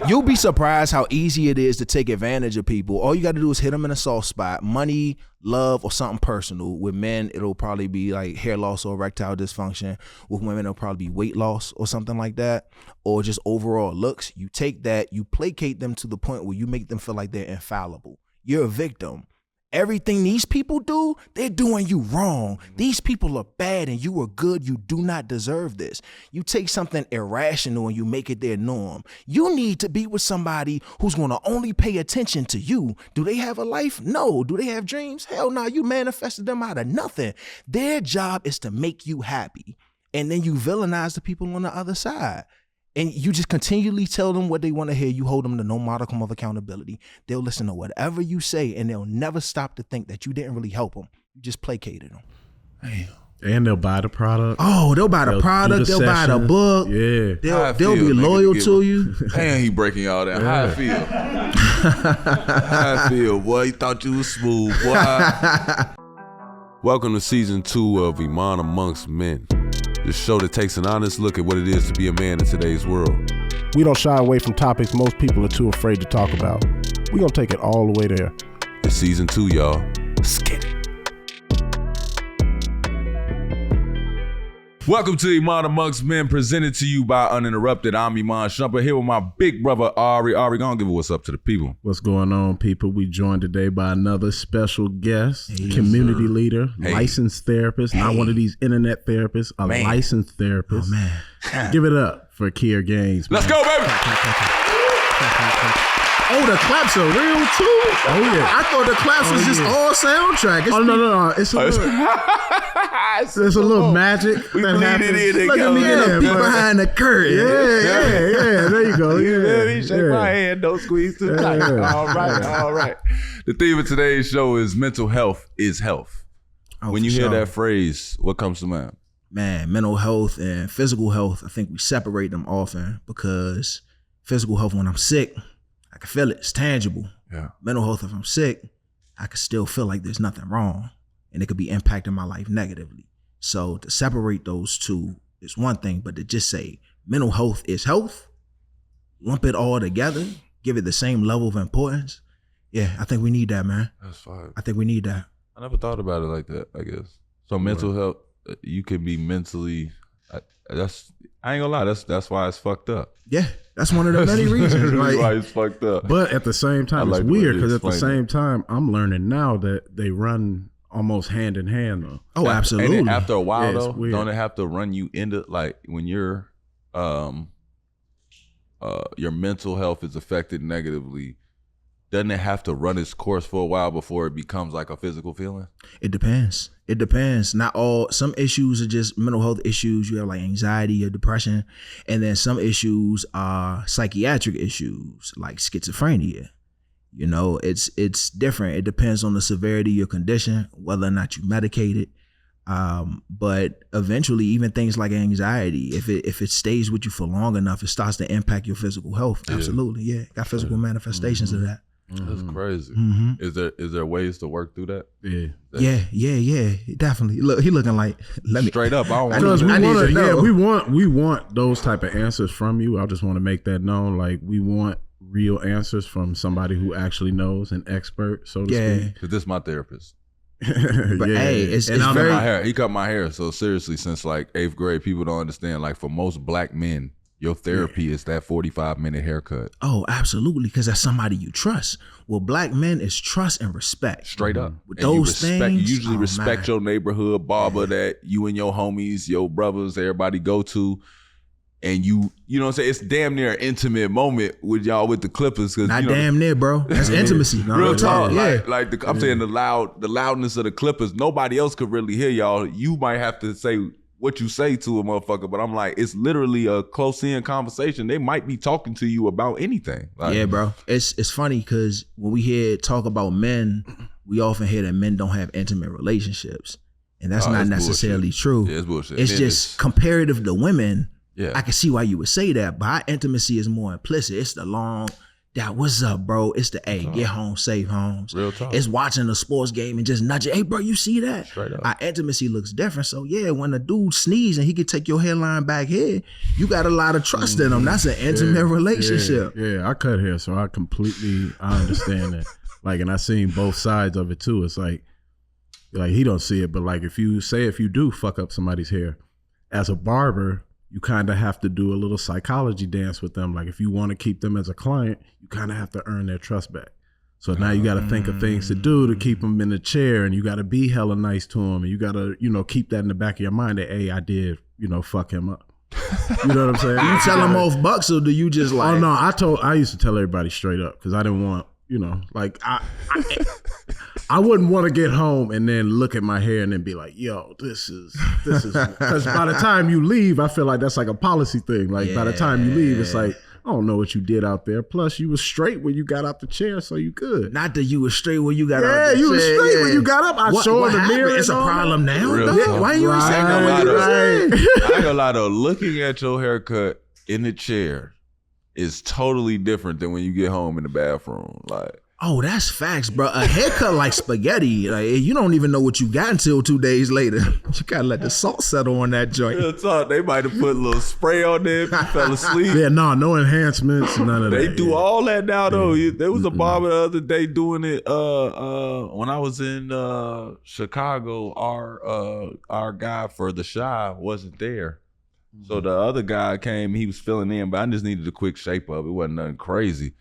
You'll be surprised how easy it is to take advantage of people. All you got to do is hit them in a soft spot, money, love, or something personal. With men, it'll probably be like hair loss or erectile dysfunction. With women, it'll probably be weight loss or something like that, or just overall looks. You take that, you placate them to the point where you make them feel like they're infallible. You're a victim. Everything these people do, they're doing you wrong. These people are bad and you are good. You do not deserve this. You take something irrational and you make it their norm. You need to be with somebody who's going to only pay attention to you. Do they have a life? No. Do they have dreams? Hell no. You manifested them out of nothing. Their job is to make you happy. And then you villainize the people on the other side. And you just continually tell them what they want to hear. You hold them to no modicum of accountability. They'll listen to whatever you say, and they'll never stop to think that you didn't really help them. You just placated them. Damn. And they'll buy the product. Oh, they'll buy the product. They'll buy the book. Yeah. They'll be loyal to you. Damn, he breaking y'all down. How I feel? How I feel, boy? You thought you was smooth, boy. Welcome to season 2 of IMAN Amongst Men. The show that takes an honest look at what it is to be a man in today's world. We don't shy away from topics most people are too afraid to talk about. We're going to take it all the way there. It's season 2, y'all. Let's get it. Welcome to IMAN Amongst Men, presented to you by Uninterrupted. I'm Iman Shumper, here with my big brother, Ari. Ari, gonna give it what's up to the people. What's going on, people? We joined today by another special guest, community leader, licensed therapist, not one of these internet therapists, a licensed therapist. Oh, man. Give it up for Kier Gaines. Let's go, baby. Oh, the claps are real too? Oh, yeah. I thought the claps was just all soundtrack. No. It's a little magic. We bleed it in. Look at me getting a peek behind the curtain. Yeah. There you go. Yeah, shake my hand, don't squeeze too tight. All right. The theme of today's show is mental health is health. When you hear that phrase, what comes to mind? Man, mental health and physical health, I think we separate them often because physical health, when I'm sick, I can feel it. It's tangible. Yeah. Mental health, if I'm sick, I can still feel like there's nothing wrong and it could be impacting my life negatively. So to separate those two is one thing, but to just say mental health is health, lump it all together, give it the same level of importance. Yeah, I think we need that, man. That's fine. I think we need that. I never thought about it like that, I guess. So mental health, you can be mentally, I ain't gonna lie, that's why it's fucked up. Yeah, that's one of the many reasons. That's Like, why it's fucked up. But at the same time, like it's the way weird you because at the explained same time, I'm learning now that they run almost hand in hand though. oh, absolutely. And after a while though, weird. don't it have to run you into, like, when your mental health is affected negatively, doesn't it have to run its course for a while before it becomes like a physical feeling? It depends. Not all. Some issues are just mental health issues. You have like anxiety or depression. And then some issues are psychiatric issues like schizophrenia. You know, it's different. It depends on the severity of your condition, whether or not you medicate it. But eventually, even things like anxiety, if it stays with you for long enough, it starts to impact your physical health. Yeah. Absolutely. Yeah. Got physical manifestations of that. That's crazy. Mm-hmm. Is there ways to work through that? Yeah. Definitely. Look, he looking like, let me Straight up, I Because don't want to. we want those type of answers from you. I just want to make that known. Like, we want real answers from somebody who actually knows, an expert, so to speak. Because this is my therapist. But hey, it's And very. he cut my hair. So seriously, since like 8th grade, people don't understand. Like, for most black men, your therapy is that 45-minute haircut. Oh, absolutely, because that's somebody you trust. Well, black men is trust and respect. Straight up. With And those you things, usually respect your neighborhood barber that you and your homies, your brothers, everybody go to. And you know what I'm saying? It's damn near an intimate moment with y'all with the Clippers. Not damn near, bro. That's intimacy. Real talk. Yeah. I'm saying the loudness of the Clippers, nobody else could really hear y'all. You might have to say what you say to a motherfucker, but I'm like, it's literally a close-in conversation. They might be talking to you about anything. Like, yeah, bro. It's funny because when we hear talk about men, we often hear that men don't have intimate relationships. And that's not necessarily true. Yeah, it's bullshit. It's just comparative to women. Yeah. I can see why you would say that, but our intimacy is more implicit. It's the long that what's up, bro? It's the get home safe, Holmes. Real talk. It's watching a sports game and just nudging. Hey, bro, you see that? Straight up. Our intimacy looks different. So yeah, when a dude sneezes and he can take your hairline back here, you got a lot of trust in him. That's an intimate relationship. Yeah, I cut hair, so I understand that. Like, and I seen both sides of it too. It's like he don't see it, but like if you do fuck up somebody's hair, as a barber, you kind of have to do a little psychology dance with them. Like if you want to keep them as a client, you kind of have to earn their trust back. So now you got to think of things to do to keep them in the chair, and you got to be hella nice to them, and you got to, keep that in the back of your mind that, hey, I did, fuck him up. You know what I'm saying? You tell him off bucks, or do you just like? Oh no, I used to tell everybody straight up because I didn't want, like I wouldn't want to get home and then look at my hair and then be like, yo, this is, because by the time you leave, I feel like that's like a policy thing. Like by the time you leave, it's like, I don't know what you did out there. Plus, you was straight when you got out the chair, so you good. Not that you was straight when you got out the chair. Yeah, you was straight when you got up. I showed the mirror. It's a problem now. Why you ain't saying that? I ain't gonna lie though. Looking at your haircut in the chair is totally different than when you get home in the bathroom. Like, oh, that's facts, bro. A haircut like spaghetti. Like you don't even know what you got until 2 days later. You gotta let the salt settle on that joint. Real talk, they might have put a little spray on there if you fell asleep. Yeah, no enhancements, none of that. They do all that now though. There was a barber the other day doing it. When I was in Chicago, our guy for the Shy wasn't there. So the other guy came, he was filling in, but I just needed a quick shape up. It wasn't nothing crazy.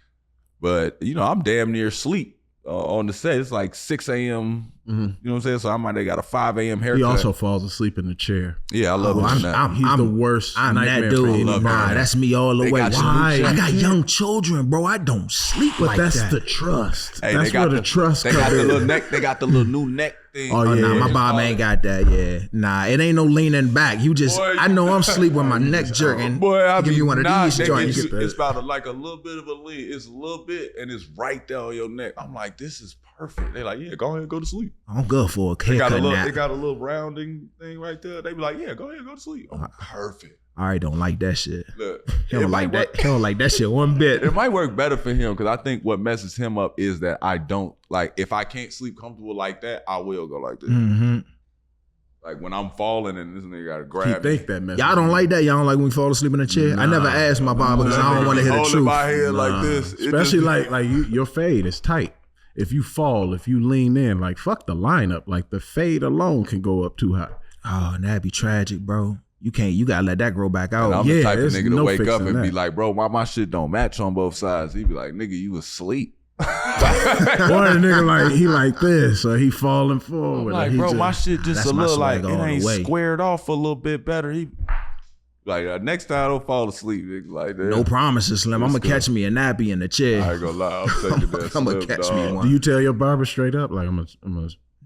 But, I'm damn near asleep on the set. It's like 6 a.m., you know what I'm saying? So I might have got a 5 a.m. haircut. He also falls asleep in the chair. Yeah, I love him. He's the worst I'm nightmare that dude. for Nah, that's me all the way. Why? I got young children, bro. I don't sleep but like that's that. the trust. Hey, that's where the trust comes in. They got the little neck. They got the little new neck thing. Oh, nah, my Bob ain't got that. Yeah, nah, it ain't no leaning back. You just, Boy, I know I'm sleep with my neck jerking. Boy, I give you one of these joints. It's about like a little bit of a lean. It's a little bit, and it's right there on your neck. I'm like, this is perfect. They're like, yeah, go ahead and go to sleep. I'm good for a haircut nap. They got a little rounding thing right there. They be like, yeah, go ahead and go to sleep. I'm perfect. I don't like that shit. Look, He don't like that. He don't like that shit one bit. It might work better for him because I think what messes him up is that I don't like. If I can't sleep comfortable like that, I will go like this. Mm-hmm. Like when I'm falling and this nigga gotta grab Think that messes Y'all don't like that? Y'all don't like when we fall asleep in a chair? I never asked my barber because I don't want to hear the holding truth. my head like this, Especially like your fade is tight. If you fall, if you lean in, like fuck the lineup. Like the fade alone can go up too high. Oh, and that'd be tragic, bro. You gotta let that grow back out. And I'm the type of there's nigga to no wake up fixing and be that. like, bro, why my shit don't match on both sides? He be like, nigga, you asleep. Or the nigga like he like this, or he falling forward. Like, bro, my shit just That's a my little like swag it all the ain't way. squared off a little bit better. He like next time don't fall asleep, nigga, like that. No promises, Slim. I'm gonna catch me a nappy in the chair. I ain't gonna lie, I'm taking that. I'm gonna Slim, catch me dog. one. Do you tell your barber straight up? Like I'm a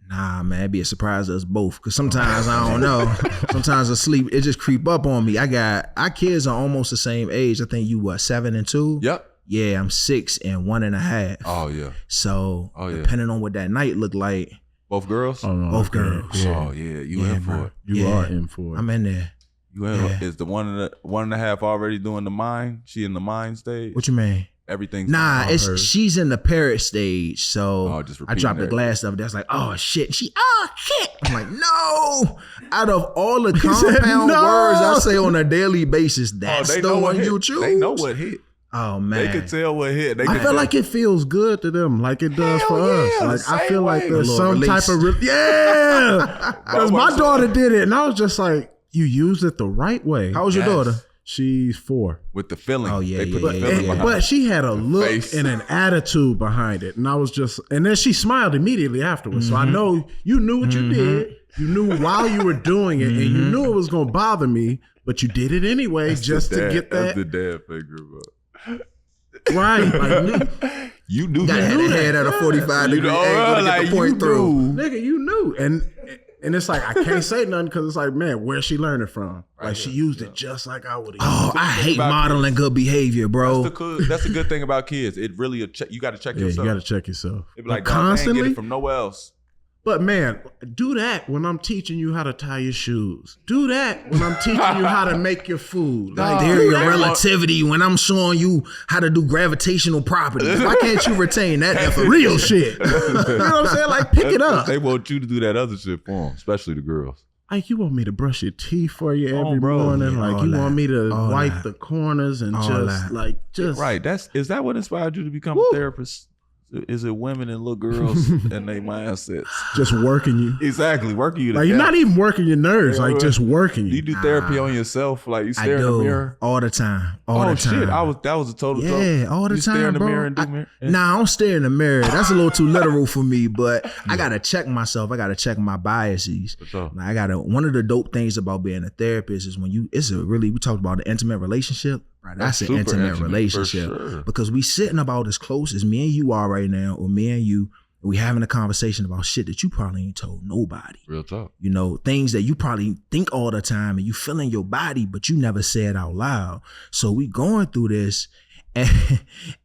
Nah, man, it'd be a surprise to us both. Cause sometimes I don't know. Sometimes asleep, it just creep up on me. Our kids are almost the same age. I think you 7 and 2? Yep. Yeah, I'm 6 and 1.5. Oh yeah. So yeah. depending on what that night look like, Both girls? Oh, no, both okay. girls. Oh yeah, you in for bro. it. You are in for it. I'm in there. You in Yeah. Is the 1.5 already doing the mind? She in the mind stage? What you mean? Everything's Nah, fine. she's in the parrot stage. So Just I repeating dropped the everything. glass stuff. That's like, oh shit. Oh shit. I'm like, no. Out of all the said, compound no. words I say on a daily basis, that's they the know what one hit. you choose. They know what hit. Oh man. They can tell what hit. They I can feel tell. like it feels good to them, like it does Hell for us. yeah, Like the I same feel like way. there's A little some release. type of because my daughter did it, and I was just like, you used it the right way. How was your Yes. daughter? She's 4. with the feeling. Oh, yeah, They put yeah, the yeah, feeling yeah. behind But it. she had a look face. and an attitude behind it. And I was just, and then she smiled immediately afterwards. So I know you knew what you did. You knew while you were doing it, and you knew it was going to bother me, but you did it anyway just to get That's that. the dad finger, bro. Right. Like, You knew Got that. had a head at a 45 You degree know, angle to like, get the point you through. knew. nigga, you knew. And it's like, I can't say nothing because it's like, man, where's she learning from? Like, she used it just like I would have. Oh, I hate about modeling good behavior, bro. That's the good thing about kids. It really you got to check Yeah, you yourself. got to check yourself. It be like, But constantly, constantly, get it from nowhere else. But man, do that when I'm teaching you how to tie your shoes. Do that when I'm teaching you how to make your food. Like theory of relativity when I'm showing you how to do gravitational properties. Why can't you retain that for real shit? You know what I'm saying? Like pick it up. They want you to do that other shit for them, especially the girls. Like you want me to brush your teeth for you every morning. Yeah, like you that. want me to all wipe that. the corners and all just that. like just Right. Is that what inspired you to become a therapist? Is it women and little girls and their mindsets? just working you. Exactly, working you. To Like you're death. not even working your nerves, like just working Do you you. do therapy on yourself? Like you I stare in the do mirror? all the time. All the time. Shit! That was a total joke. Yeah, all the you time, stare in the bro. mirror and do mirror. Nah, I don't stare in the mirror. That's a little too literal for me, but I gotta check myself. I gotta check my biases. For sure. Like, one of the dope things about being a therapist is when we talked about an intimate relationship. Right, that's an super intimate for relationship sure. because we sitting about as close as me and you are right now, or me and you. We having a conversation about shit that you probably ain't told nobody. Real talk. You know, things that you probably think all the time and you feel in your body, but you never say it out loud. So we going through this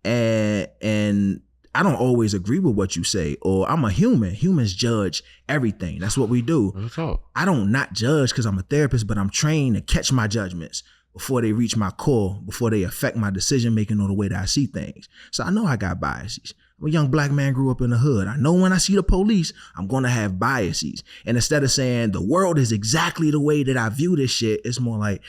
and I don't always agree with what you say, or I'm a human. Humans judge everything. That's what we do. Real talk. I don't not judge because I'm a therapist, but I'm trained to catch my judgments before they reach my core, before they affect my decision making or the way that I see things. So I know I got biases. I'm a young black man, grew up in the hood. I know when I see the police, I'm going to have biases. And instead of saying the world is exactly the way that I view this shit, it's more like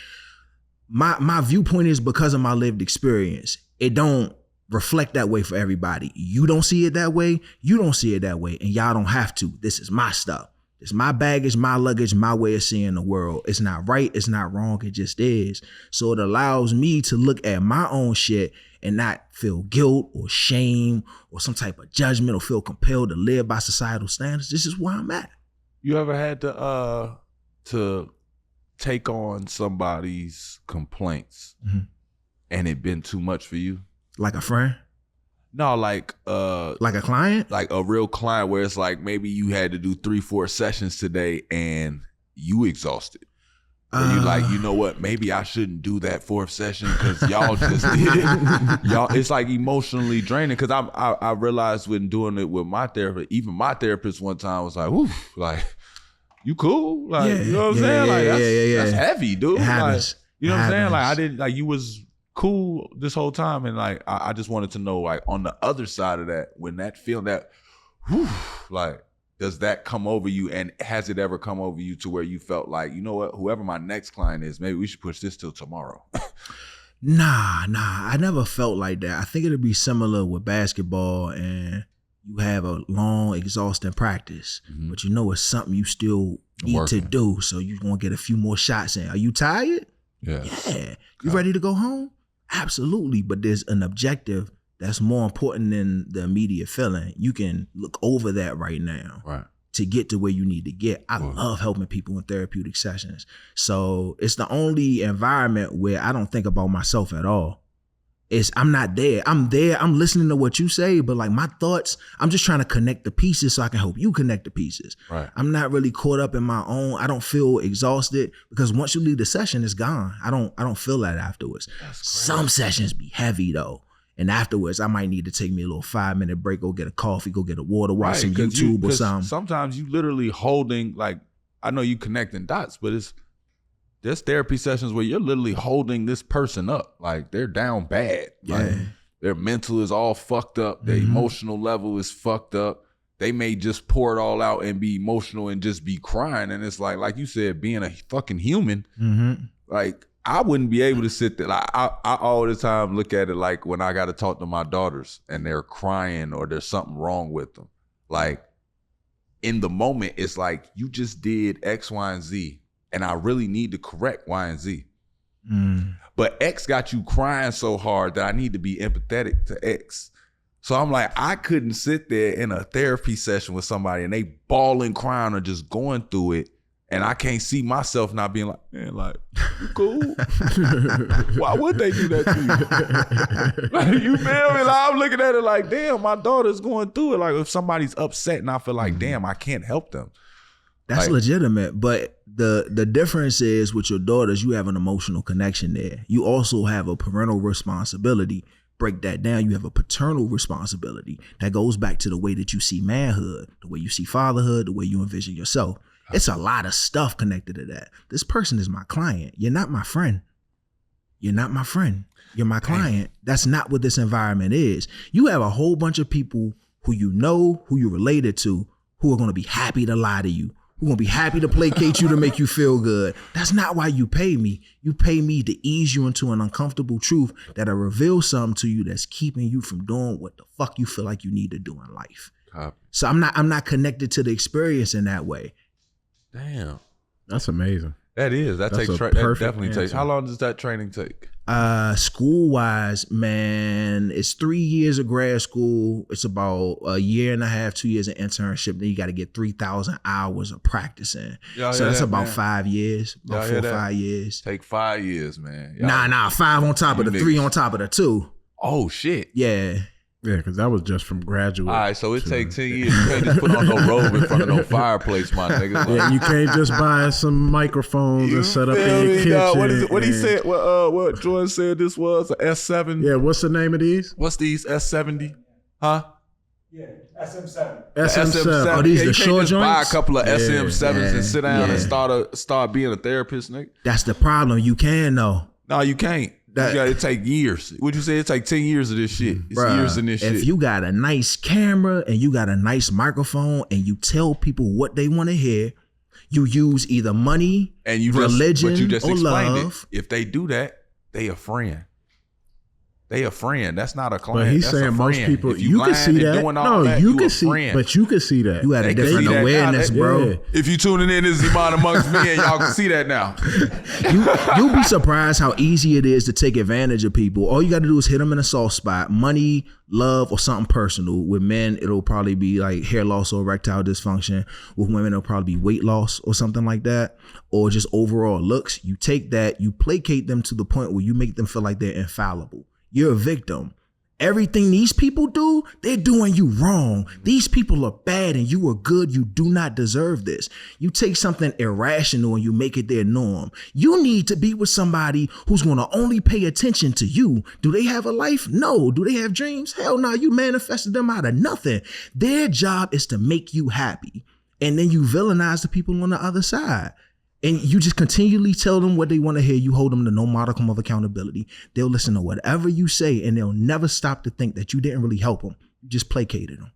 my viewpoint is because of my lived experience. It don't reflect that way for everybody. You don't see it that way. You don't see it that way. And y'all don't have to. This is my stuff. It's my baggage, my luggage, my way of seeing the world. It's not right. It's not wrong. It just is. So it allows me to look at my own shit and not feel guilt or shame or some type of judgment or feel compelled to live by societal standards. This is where I'm at. You ever had to take on somebody's complaints and it been too much for you? Like a friend? No, like a client? Like a real client where it's like maybe you had to do 3-4 sessions today and you exhausted. Or you like, you know what, maybe I shouldn't do that 4th session because y'all just did it. Y'all, it's like emotionally draining because I realized when doing it with my therapist, even my therapist one time was like, whew, like, you cool? Like, you know what I'm saying? Like, that's heavy, dude. It happens. Like, you know what I'm saying? Like, I didn't, like, you was cool this whole time. And like, I just wanted to know, like, on the other side of that, when that feeling that, whew, like, does that come over you? And has it ever come over you to where you felt like, you know what, whoever my next client is, maybe we should push this till tomorrow? Nah. I never felt like that. I think it'd be similar with basketball and you have a long, exhausting practice, but you know it's something you still need to do. So you're going to get a few more shots in. Are you tired? Yeah. You ready to go home? Absolutely. But there's an objective that's more important than the immediate feeling. You can look over that right now to get to where you need to get. I love helping people in therapeutic sessions. So it's the only environment where I don't think about myself at all. I'm not there. I'm there. I'm listening to what you say, but like my thoughts, I'm just trying to connect the pieces so I can help you connect the pieces. Right. I'm not really caught up in my own. I don't feel exhausted because once you leave the session, it's gone. I don't feel that afterwards. Some sessions be heavy though. And afterwards, I might need to take me a little 5-minute break, go get a coffee, go get a water, watch some YouTube or something. Sometimes you literally holding, like, I know you connecting dots, but there's therapy sessions where you're literally holding this person up. Like, they're down bad. Like, their mental is all fucked up. Their emotional level is fucked up. They may just pour it all out and be emotional and just be crying. And it's like you said, being a fucking human, like, I wouldn't be able to sit there. Like, I all the time look at it like when I got to talk to my daughters and they're crying or there's something wrong with them. Like, in the moment, it's like, you just did X, Y, and Z, and I really need to correct Y and Z. But X got you crying so hard that I need to be empathetic to X. So I'm like, I couldn't sit there in a therapy session with somebody and they bawling, crying, or just going through it. And I can't see myself not being like, man, like, you cool? Why would they do that to you? Like, you feel me? Like, I'm looking at it like, damn, my daughter's going through it. Like, if somebody's upset and I feel like, damn, I can't help them. That's like, legitimate. But the difference is with your daughters, you have an emotional connection there. You also have a parental responsibility. break that down, you have a paternal responsibility that goes back to the way that you see manhood, the way you see fatherhood, the way you envision yourself. It's a lot of stuff connected to that. This person is my client. You're not my friend. You're not my friend. You're my client. That's not what this environment is. You have a whole bunch of people who you know, who you're related to, who are going to be happy to lie to you, who are going to be happy to placate you to make you feel good. That's not why you pay me. You pay me to ease you into an uncomfortable truth that'll reveal something to you that's keeping you from doing what the fuck you feel like you need to do in life. So I'm not connected to the experience in that way. Damn. That's amazing. That is. That definitely takes. How long does that training take? School wise, man, it's 3 years of grad school. It's about a year and a half, 2 years of internship. Then you got to get 3,000 hours of practicing. So that's about 5 years, about 4 or 5 years. Take 5 years, man. Nah, 5 on top of the 3 on top of the 2. Oh shit. Yeah. Yeah, because that was just from graduate. All right, so it takes 10 years. You can't just put on no robe in front of no fireplace, my nigga. Yeah, you can't just buy some microphones and set up in your kitchen. What he said? What Jordan said this was an S7. Yeah, what's the name of these? What's these S70? Huh? Yeah, SM7. SM7. Oh, these the you short can't just buy a joints? couple of SM7s and sit down yeah. and start being a therapist, nigga. That's the problem. You can though. No, you can't. It take years. Would you say it take 10 years of this shit? It's Bruh, years in this shit. If you got a nice camera and you got a nice microphone and you tell people what they want to hear, you use either money, and you religion, but you just or explained love. it. If they do that, they a friend. They a friend. That's not a client. But he's That's a saying most friend. people, If you can lying see and that. doing all that, you a can see, friend. but you can see that. You had a They can different see that awareness, now. bro. Yeah. If you tuning in, this is Iman Amongst Men. Y'all can see that now. You'll be surprised how easy it is to take advantage of people. All you got to do is hit them in a soft spot. Money, love, or something personal. With men, it'll probably be like hair loss or erectile dysfunction. With women, it'll probably be weight loss or something like that. Or just overall looks. You take that, you placate them to the point where you make them feel like they're infallible. You're a victim. Everything these people do, they're doing you wrong. These people are bad and you are good. You do not deserve this. You take something irrational and you make it their norm. You need to be with somebody who's going to only pay attention to you. Do they have a life? No. Do they have dreams? Hell no. You manifested them out of nothing. Their job is to make you happy. And then you villainize the people on the other side. And you just continually tell them what they want to hear. You hold them to no modicum of accountability. They'll listen to whatever you say, and they'll never stop to think that you didn't really help them. You just placated them.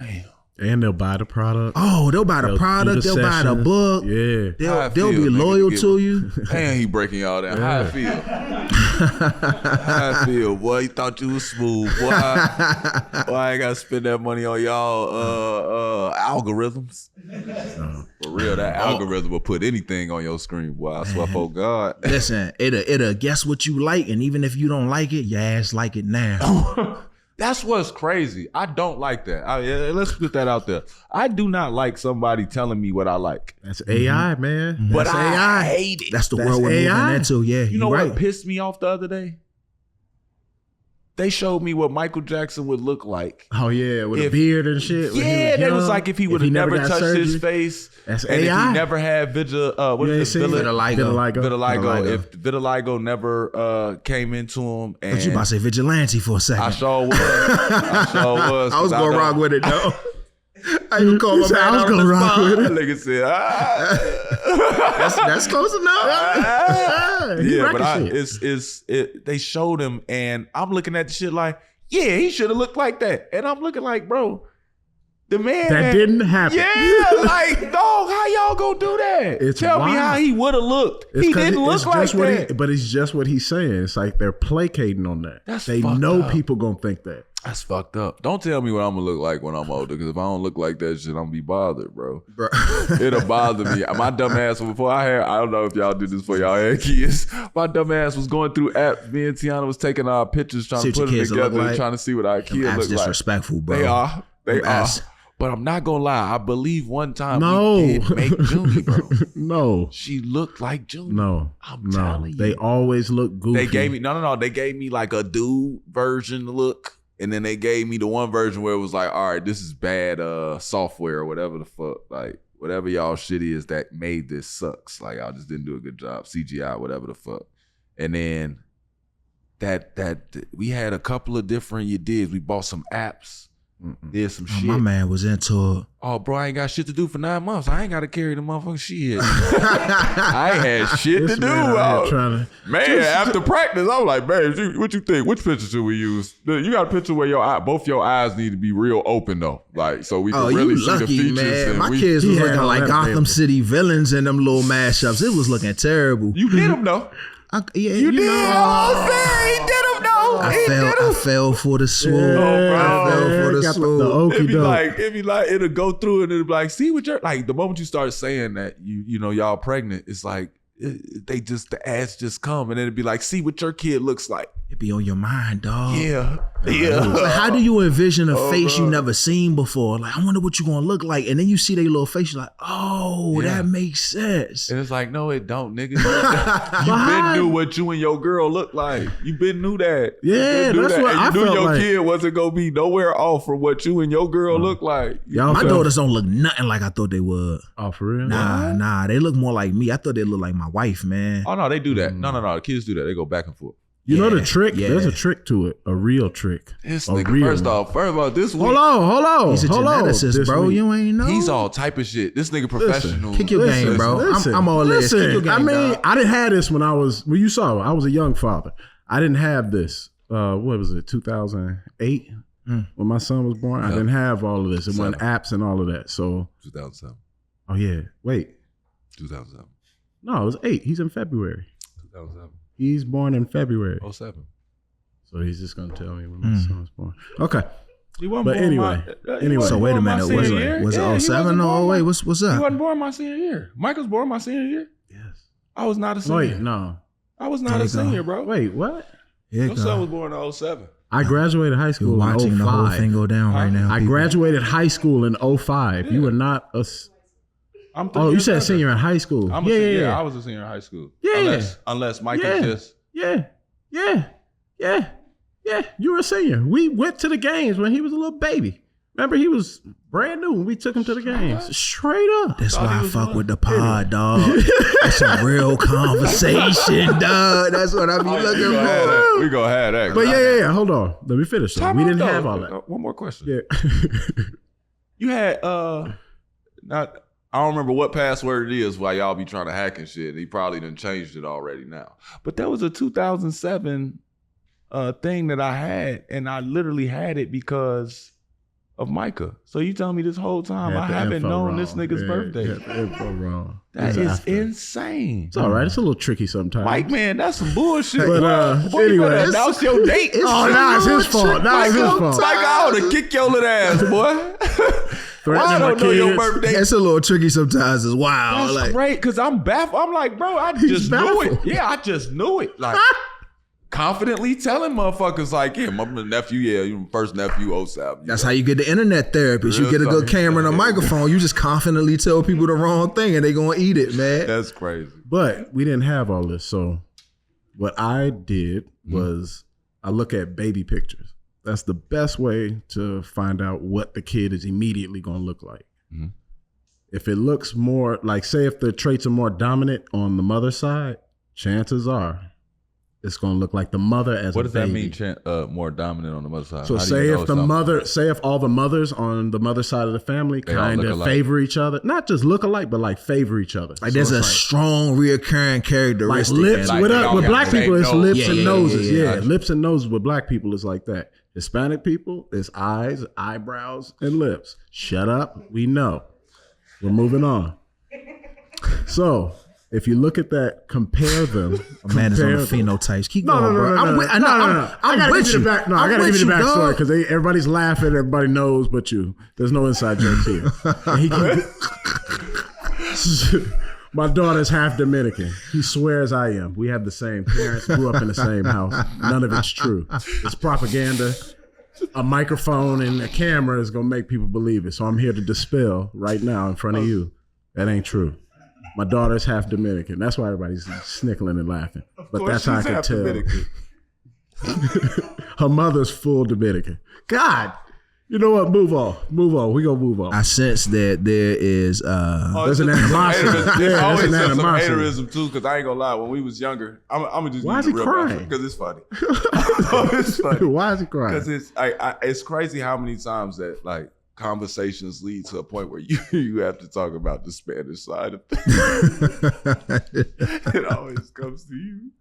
Damn. And they'll buy the product. Oh, they'll buy the product. They'll buy the book. Yeah. They'll be loyal to you. Damn, he breaking y'all down. How I feel? How I feel? Boy, you thought you was smooth. Boy, I ain't got to spend that money on y'all algorithms. For real, that algorithm will put anything on your screen, boy. I swear for God. Listen, it'll guess what you like, and even if you don't like it, your ass like it now. That's what's crazy. I don't like that. Let's put that out there. I do not like somebody telling me what I like. That's AI, man. But That's I hate it. That's the world we're moving into. Yeah, You know right. what pissed me off the other day? They showed me what Michael Jackson would look like. Oh yeah, with a beard and shit. Yeah, they was like if he would have never touched his face. That's and AI. if he never had vitiligo. If vitiligo never came into him. And But you about to say vigilante for a second. I sure was. I was going wrong with it though. I even call my man I was out gonna on the rock spot. with it. Nigga said, That's close enough. yeah, but they showed him, and I'm looking at the shit like, yeah, he should have looked like that, and I'm looking like, bro, the man That didn't happen. Yeah, like, dog, how y'all gonna do that? Tell me how he would have looked. He didn't look like that. But it's just what he's saying. It's like they're placating on that. They fucked know up. people gonna think that. That's fucked up. Don't tell me what I'm gonna look like when I'm older, because if I don't look like that shit, I'm gonna be bothered, bro. It'll bother me. My dumb ass, before I don't know if y'all did this before y'all had kids. My dumb ass was going through apps. Me and Tiana was taking our pictures, trying to put them together, and trying to see what our kids look like. Disrespectful, bro. They are. But I'm not gonna lie. I believe one time we did make Junie, bro. No. She looked like Junie. No. I'm telling you. They always look goofy. They gave me no. They gave me like a dude version look. And then they gave me the one version where it was like, all right, this is bad software or whatever the fuck. Like, whatever y'all shit is that made this sucks. Like, I just didn't do a good job. CGI, whatever the fuck. And then that we had a couple of different years. We bought some apps, did some shit. My man was into it. Oh, bro, I ain't got shit to do for 9 months. I ain't got to carry the motherfucking shit. I ain't had shit to do. After practice, I was like, man, what you think? Which picture should we use? You got a picture where both your eyes need to be real open though, like so we can really see the features. Man. My kids was looking like Gotham City villains in them little mashups. It was looking terrible. You did them though. You did. He did them though. I fell for the swoop. I fell for the swoop. It'd be like, it'll go through and it'll be like, see what you're like. The moment you start saying that you know y'all pregnant, it's like the ads just come and then it'd be like, see what your kid looks like. It be on your mind, dog. Yeah. Like, how do you envision a face you never seen before? Like, I wonder what you gonna look like. And then you see their little face, you're like, oh, that makes sense. And it's like, no, it don't, nigga. You been knew what you and your girl look like. You been knew that. Yeah, that's what I felt like. You knew your kid wasn't gonna be nowhere off from what you and your girl look like. My daughters don't look nothing like I thought they would. Oh, for real? Nah. They look more like me. I thought they looked like my wife, man. Oh, no, they do that. No. The kids do that. They go back and forth. You know the trick? Yeah. There's a trick to it. A real trick. This nigga, first of all, this week. Hold on. He's a geneticist, bro. Week. You ain't know. He's all type of shit. This nigga professional. Kick your game, bro. I'm all this. Kick your game, I mean, dog. I didn't have this when you saw it. I was a young father. I didn't have this. What was it, 2008? When my son was born? I didn't have all of this. It wasn't apps and all of that. So 2007. Oh, yeah. Wait. 2007. No, it was 8. He's in February. 2007. He's born in February. 07. So he's just gonna tell me when my son was born. Okay. But anyway. So wait a minute. Was it 07? No, wait. What's up? He wasn't born my senior year. Michael's born my senior year. Yes. I was not a senior. Wait, no. I was not a senior, bro. Wait, what? Your son was born in 07. I graduated high school in 05. Watching the whole thing go down right now. I graduated high school in 05. Yeah. You were not a... you said senior in high school. I'm a senior. Yeah, I was a senior in high school. Yeah. Unless Mike is just... Yeah. You were a senior. We went to the games when he was a little baby. Remember, he was brand new when we took him to the games. Straight up. That's why I fuck with the pod, dog. That's a real conversation, dog. That's what I be looking for. We gonna have that. But yeah. Hold on. Let me finish. We didn't have all that. One more question. Yeah. You had I don't remember what password it is while y'all be trying to hack and shit. He probably done changed it already now. But there was a 2007 thing that I had, and I literally had it because of Micah. So you tell me this whole time I haven't known this nigga's birthday. Wrong. That is insane. It's all right. It's a little tricky sometimes. Mike, man, that's some bullshit. But boy, anyway, announce your date. It's his fault. It's his fault. Like I ought to kick your little ass, boy. I don't know your birthday. It's a little tricky sometimes. It's wild. That's great because I'm baffled. I'm like, bro, I just knew it. Yeah, I just knew it. Like confidently telling motherfuckers like, yeah, my nephew, you first nephew 07. That's how you get the internet therapist. You get a good camera and a microphone. You just confidently tell people the wrong thing and they gonna eat it, man. That's crazy. But we didn't have all this. So what I did was I look at baby pictures. That's the best way to find out what the kid is immediately going to look like. Mm-hmm. If it looks more like, say if the traits are more dominant on the mother's side, chances are it's going to look like the mother as a baby. What does that mean, more dominant on the mother's side? So say if all the mothers on the mother's side of the family kind of favor each other, not just look alike, but like favor each other. Like there's a strong reoccurring characteristic. Like lips, with black people, it's lips and noses. Yeah, lips and noses with black people is like that. Hispanic people, it's eyes, eyebrows, and lips. Shut up. We know. We're moving on. So, if you look at that, compare them. A man is on the phenotypes. Keep going, bro. No. I gotta give you the back. No, I gotta give you the backstory because everybody's laughing. Everybody knows but you. There's no inside jokes here. My daughter's half Dominican. He swears I am. We have the same parents, grew up in the same house. None of it's true. It's propaganda. A microphone and a camera is going to make people believe it. So I'm here to dispel right now in front of you. That ain't true. My daughter's half Dominican. That's why everybody's snickling and laughing. But that's how I can tell. Her mother's full Dominican. God. You know what? Move on. We gonna move on. I sense that there is there's an animosity. There's always there's an some animosity. haterism too, because I ain't gonna lie. When we was younger, I'm gonna just Why is he crying? Because it's funny. It's funny. Why is he crying? Because it's crazy how many times that like conversations lead to a point where you have to talk about the Spanish side of things. It always comes to you.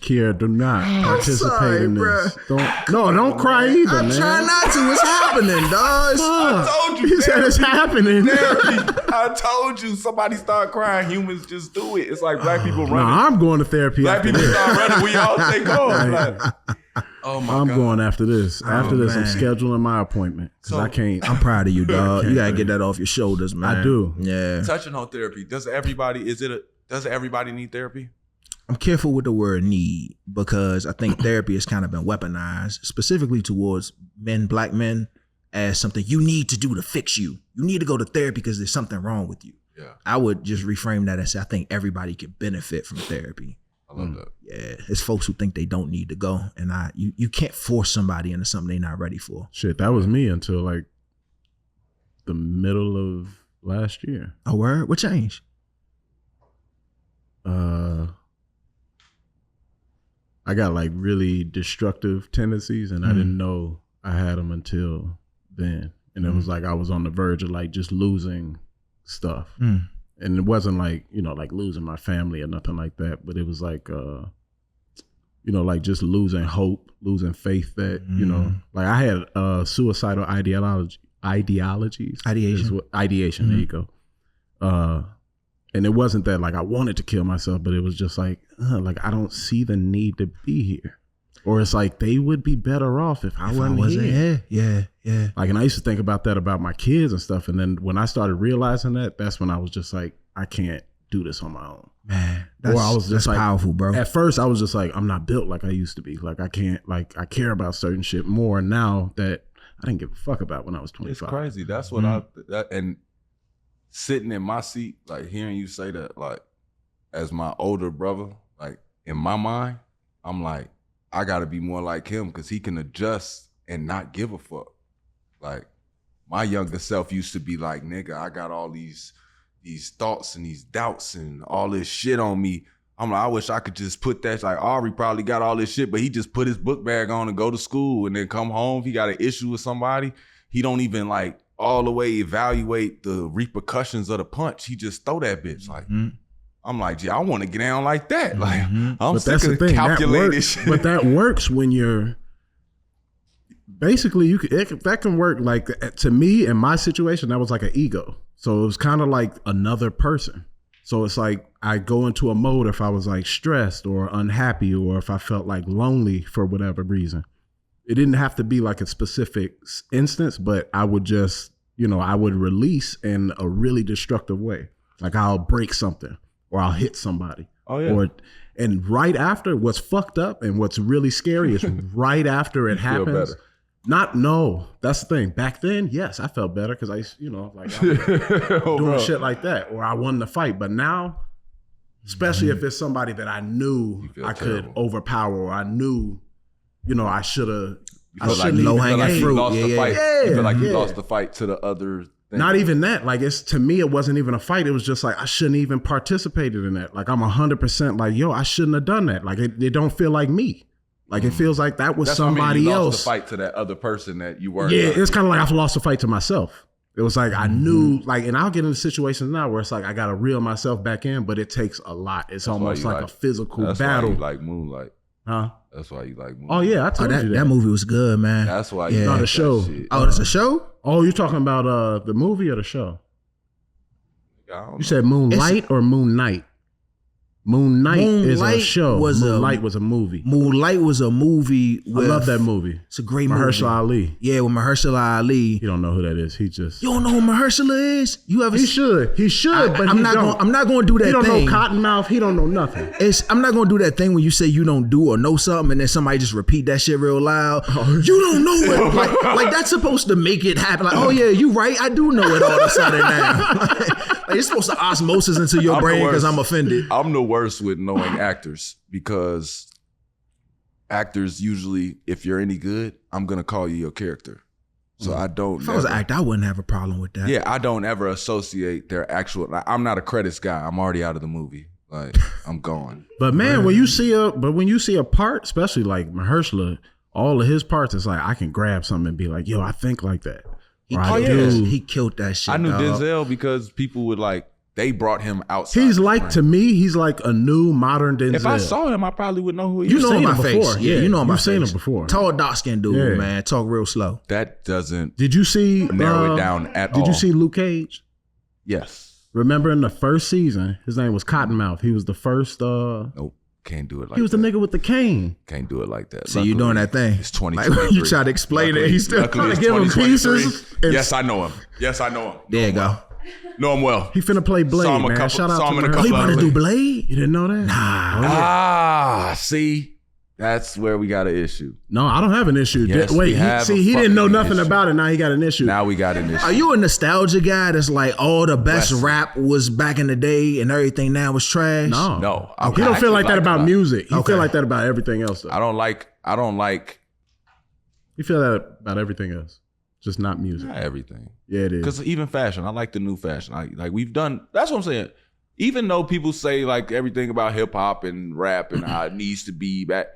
Kier, do not participate in this. Don't cry either, I'm man. trying not to. It's happening, dog. I told you. He said it's happening. I told you. Somebody start crying. Humans just do it. It's like black people No, running. I'm going to therapy Black after people this. start running. We all take off. Like, oh my I'm God. going after this. After this, I'm man. scheduling my appointment because I can't. I'm proud of you, dog. You gotta get that off your shoulders, man. I do. Yeah. Touching on therapy. Does everybody need therapy? I'm careful with the word need because I think therapy has kind of been weaponized specifically towards men, black men, as something you need to do to fix you. You need to go to therapy because there's something wrong with you. Yeah. I would just reframe that and say I think everybody can benefit from therapy. I love that. Yeah, it's folks who think they don't need to go, and you can't force somebody into something they're not ready for. Shit, that was me until like the middle of last year. A word? What changed? I got like really destructive tendencies, and I didn't know I had them until then. And it was like I was on the verge of like just losing stuff. And it wasn't like, like losing my family or nothing like that, but it was like, like just losing hope, losing faith that, like I had suicidal ideologies. Ideation, there you go. And it wasn't that like I wanted to kill myself, but it was just like I don't see the need to be here. Or it's like they would be better off if I wasn't here. Yeah. Like, and I used to think about that about my kids and stuff. And then when I started realizing that, that's when I was just like, I can't do this on my own. Man, Or I was just that's like, powerful, bro. At first, I was just like, I'm not built like I used to be. Like I can't, like I care about certain shit more now that I didn't give a fuck about when I was 25. It's crazy. That's what and sitting in my seat, like hearing you say that, like as my older brother, like in my mind, I'm like, I gotta be more like him because he can adjust and not give a fuck. Like my younger self used to be like, nigga, I got all these thoughts and these doubts and all this shit on me. I'm like, I wish I could just put that, like Ari probably got all this shit, but he just put his book bag on and go to school and then come home. If he got an issue with somebody, he don't even like all the way evaluate the repercussions of the punch. He just throw that bitch. Like, I'm like, gee, I want to get down like that. Like, I'm sick of calculated shit. But that works when you're basically that can work. Like to me in my situation, that was like an ego. So it was kind of like another person. So it's like I go into a mode if I was like stressed or unhappy or if I felt like lonely for whatever reason. It didn't have to be like a specific instance, but I would just, I would release in a really destructive way. Like I'll break something or I'll hit somebody. Oh, yeah. And right after, what's fucked up and what's really scary is right after it happens. That's the thing. Back then, yes, I felt better because I, I'm doing shit like that or I won the fight. But now, especially if it's somebody that I knew I could overpower or I knew, I should have. You feel like low-hanging fruit. Lost the fight. You feel like you lost the fight to the other thing. Not even that. Like to me, it wasn't even a fight. It was just like I shouldn't even participated in that. Like I'm 100% like, yo, I shouldn't have done that. Like it don't feel like me. Like it feels like that was somebody else. Lost the fight to that other person that you were. Yeah, it's kind of like I've lost the fight to myself. It was like I knew, like, and I'll get into situations now where it's like I gotta reel myself back in, but it takes a lot. It's almost like a physical battle. That's why you like Moonlight. Huh? That's why you like Moonlight. Oh yeah, I told you that. That movie was good, man. That's why you like the show. Shit. Oh, it's a show? Oh, you're talking about the movie or the show? You said Moonlight or Moon Knight? Moonlight is a show. Moonlight was a movie. Moonlight was a movie. I love that movie. It's a great movie. Mahershala Ali. Yeah, with Mahershala Ali. You don't know who that is. He just. You don't know who Mahershala is? You ever? He should. He should. But I'm not going to do that. He don't thing. know Cottonmouth. He don't know nothing. I'm not going to do that thing when you say you don't do or know something, and then somebody just repeat that shit real loud. Oh. You don't know it. Like that's supposed to make it happen. Like, oh yeah, you right. I do know it all of a sudden now. Like, it's supposed to osmosis into your brain because I'm offended. I'm the worse with knowing actors because actors usually, if you're any good, I'm gonna call you your character. So I don't. If I was an actor, I wouldn't have a problem with that. Yeah, I don't ever associate their actual. Like, I'm not a credits guy. I'm already out of the movie. Like I'm gone. But man, when you see a part, especially like Mahershala, all of his parts, it's like I can grab something and be like, yo, I think like that. He killed that shit. I knew dog. Denzel because people would like. They brought him outside. He's like, to me, he's like a new modern Denzel. If I saw him, I probably would know who he You is. know him by before. face. Yeah, you know him by You've seen face. him before. Tall, dark skinned dude, man. Talk real slow. That doesn't Did you see narrow it down at all. Did you see Luke Cage? Yes. Remember in the first season, his name was Cottonmouth. He was the first. Nope. Can't do it like that. He was the nigga with the cane. Can't do it like that. So you doing that thing? It's 2023. Like when you try to explain it, he's still trying to give him pieces. Yes, I know him. There you go. Know him well. He finna play Blade, Saw him a man. couple- Shout out saw to him in a Mahershala. couple He about to do Blade? You didn't know that? Nah. See, that's where we got an issue. No, I don't have an issue. Yes, Wait, we have a he didn't know fucking nothing issue. about it. Now he got an issue. Now we got an issue. Are you a nostalgia guy that's like all the best West. rap was back in the day and everything now is trash? no. No. He don't feel like that about music. He Okay. feel like that about everything else, though. I don't like He feel that about everything else. Just not music. not everything. Yeah, it is. Because even fashion, I like the new fashion. Like we've done. That's what I'm saying. Even though people say like everything about hip hop and rap and how it needs to be back,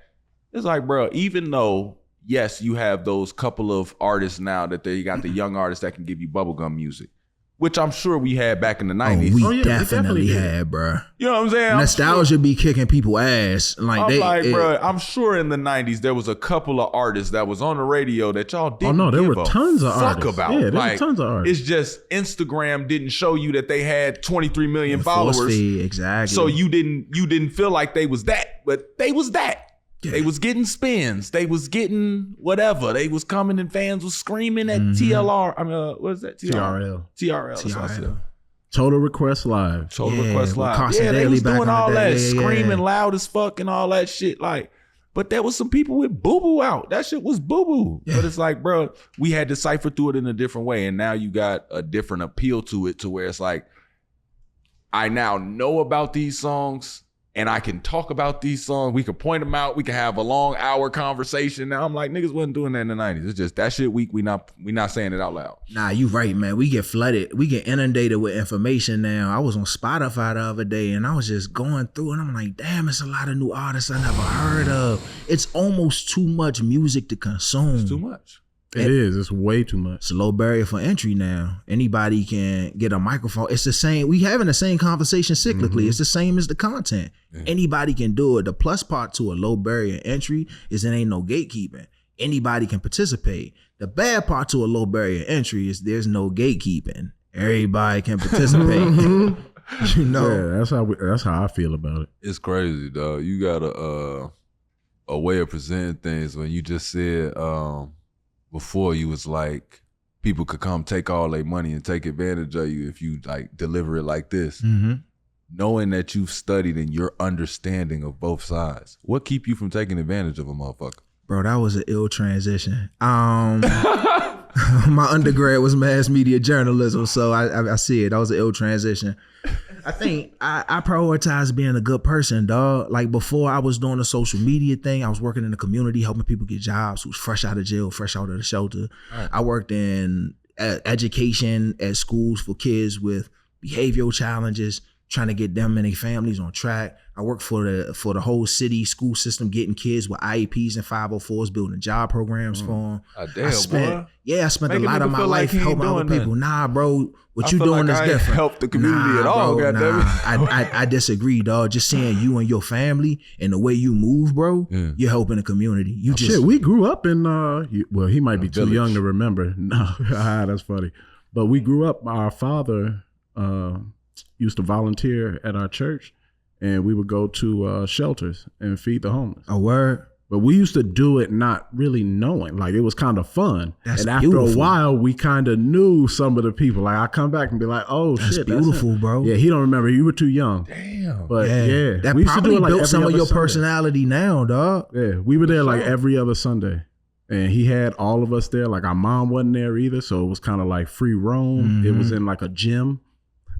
it's like, bro. Even though yes, you have those couple of artists now that they got the young artists that can give you bubblegum music, which I'm sure we had back in the '90s. We Oh, yeah, we definitely definitely did. had, bruh. You know what I'm saying? I'm Nostalgia be kicking people ass. Like I'm they, like, it- bro, I'm sure in the '90s there was a couple of artists that was on the radio that y'all didn't. no, there give were a tons of fuck artists. about. Yeah, there were Like, tons of artists. It's just Instagram didn't show you that they had 23 million force followers, feed, exactly. so you didn't feel like they was that, but they was that. Yeah. They was getting spins. They was getting whatever. They was coming and fans was screaming at Mm-hmm. TLR. I mean, what is that? TRL. TRL. That's what I said. TRL. Total Request Live. Total Yeah, Request with Live. Carson Yeah, they Daly was back doing in the all day. that, Yeah, yeah. screaming loud as fuck and all that shit. Like, but there was some people with boo boo out. That shit was boo boo. Yeah. But it's like, bro, we had to cipher through it in a different way, and now you got a different appeal to it, to where it's like, I now know about these songs. And I can talk about these songs. We can point them out. We can have a long hour conversation. Now I'm like, niggas wasn't doing that in the 90s. It's just that shit weak. We not saying it out loud. Nah, you right, man. We get flooded. We get inundated with information now. I was on Spotify the other day and I was just going through and I'm like, damn, it's a lot of new artists I never heard of. It's almost too much music to consume. It's too much. It is. It's way too much. It's a low barrier for entry now. Anybody can get a microphone. It's the same. We having the same conversation cyclically. It's the same as the content. Anybody can do it. The plus part to a low barrier entry is it ain't no gatekeeping. Anybody can participate. The bad part to a low barrier entry is there's no gatekeeping. Everybody can participate. You know. Yeah, that's how I feel about it. It's crazy, dog. You got a way of presenting things when you just said before you was like people could come take all their money and take advantage of you if you like deliver it like this. Mm-hmm. Knowing that you've studied and your understanding of both sides, what keep you from taking advantage of a motherfucker? Bro, that was an ill transition. My undergrad was mass media journalism, so I see it. That was an ill transition. I think I prioritize being a good person, dog. Like before I was doing the social media thing, I was working in the community, helping people get jobs who was fresh out of jail, fresh out of the shelter. Right. I worked in education at schools for kids with behavioral challenges, trying to get them and their families on track. I worked for the whole city school system, getting kids with IEPs and 504s, building job programs for them. Damn, I spent a lot of my feel life like he ain't helping other doing people. nothing. Nah, bro, what I you feel doing like is I ain't different. helped the community at all, bro, goddammit. I disagree, dog. Just seeing you and your family and the way you move, bro, you're helping the community. You just Shit, we grew up in well, he might be too village. young to remember. No, that's funny. But we grew up, our father used to volunteer at our church, and we would go to shelters and feed the homeless. a word. But we used to do it not really knowing. Like, it was kind of fun. That's and after beautiful. a while, we kind of knew some of the people. Like, I come back and be like, oh, That's shit. beautiful, him. bro. Yeah, he don't remember. You were too young. Damn. But yeah. That we used to probably do it like built every some of other your Sunday. personality now, dog. Yeah, we were there like every other Sunday. And he had all of us there. Like, our mom wasn't there either. So it was kind of like free roam. It was in like a gym.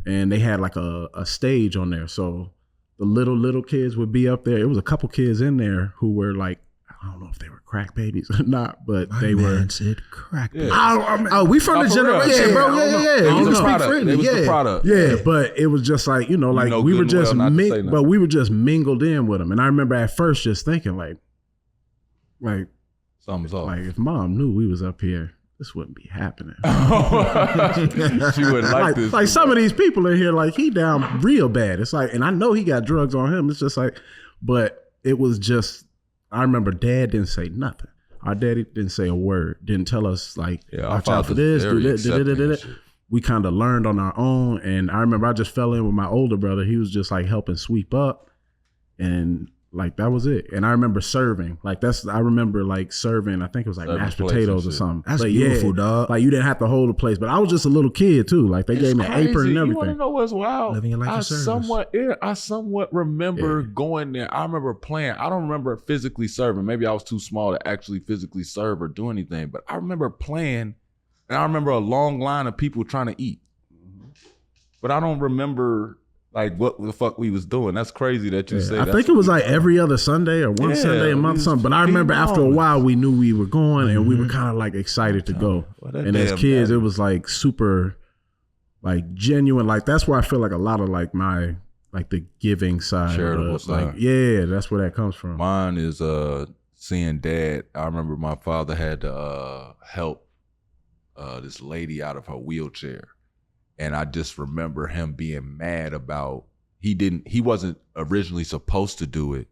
And they had like a stage on there. So the little kids would be up there. It was a couple kids in there who were like, I don't know if they were crack babies or not, but they were. Said crack babies. We from the generation, bro. Yeah. It was the product. Yeah, but it was just like, we were just but we were just mingled in with them. And I remember at first just thinking like something's off. Like if mom knew we was up here, this wouldn't be happening. She wouldn't like this. Like some of these people in here, like he down real bad. It's like, and I know he got drugs on him. It's just like, but it was just, I remember dad didn't say nothing. Our daddy didn't say a word. Didn't tell us like, watch out for this, do this. We kind of learned on our own. And I remember I just fell in with my older brother. He was just like helping sweep up, and like that was it. And I remember serving. Like I remember like serving, I think it was like mashed potatoes or something. That's beautiful, dog. Like you didn't have to hold the place. But I was just a little kid too. Like they gave me an apron and everything. You want to know what's wild? Living your life in service. I somewhat remember going there. I remember playing. I don't remember physically serving. Maybe I was too small to actually physically serve or do anything. But I remember playing, and I remember a long line of people trying to eat. But I don't remember like what the fuck we was doing. That's crazy that you say. I think it was like every other Sunday or one Sunday a month, something. But I remember after a while we knew we were going, and we were kind of like excited to go. And as kids, it was like super, like genuine. Like that's where I feel like a lot of like my like the giving side, charitable side. Like that's where that comes from. Mine is seeing dad. I remember my father had to help this lady out of her wheelchair. And I just remember him being mad about, he wasn't originally supposed to do it.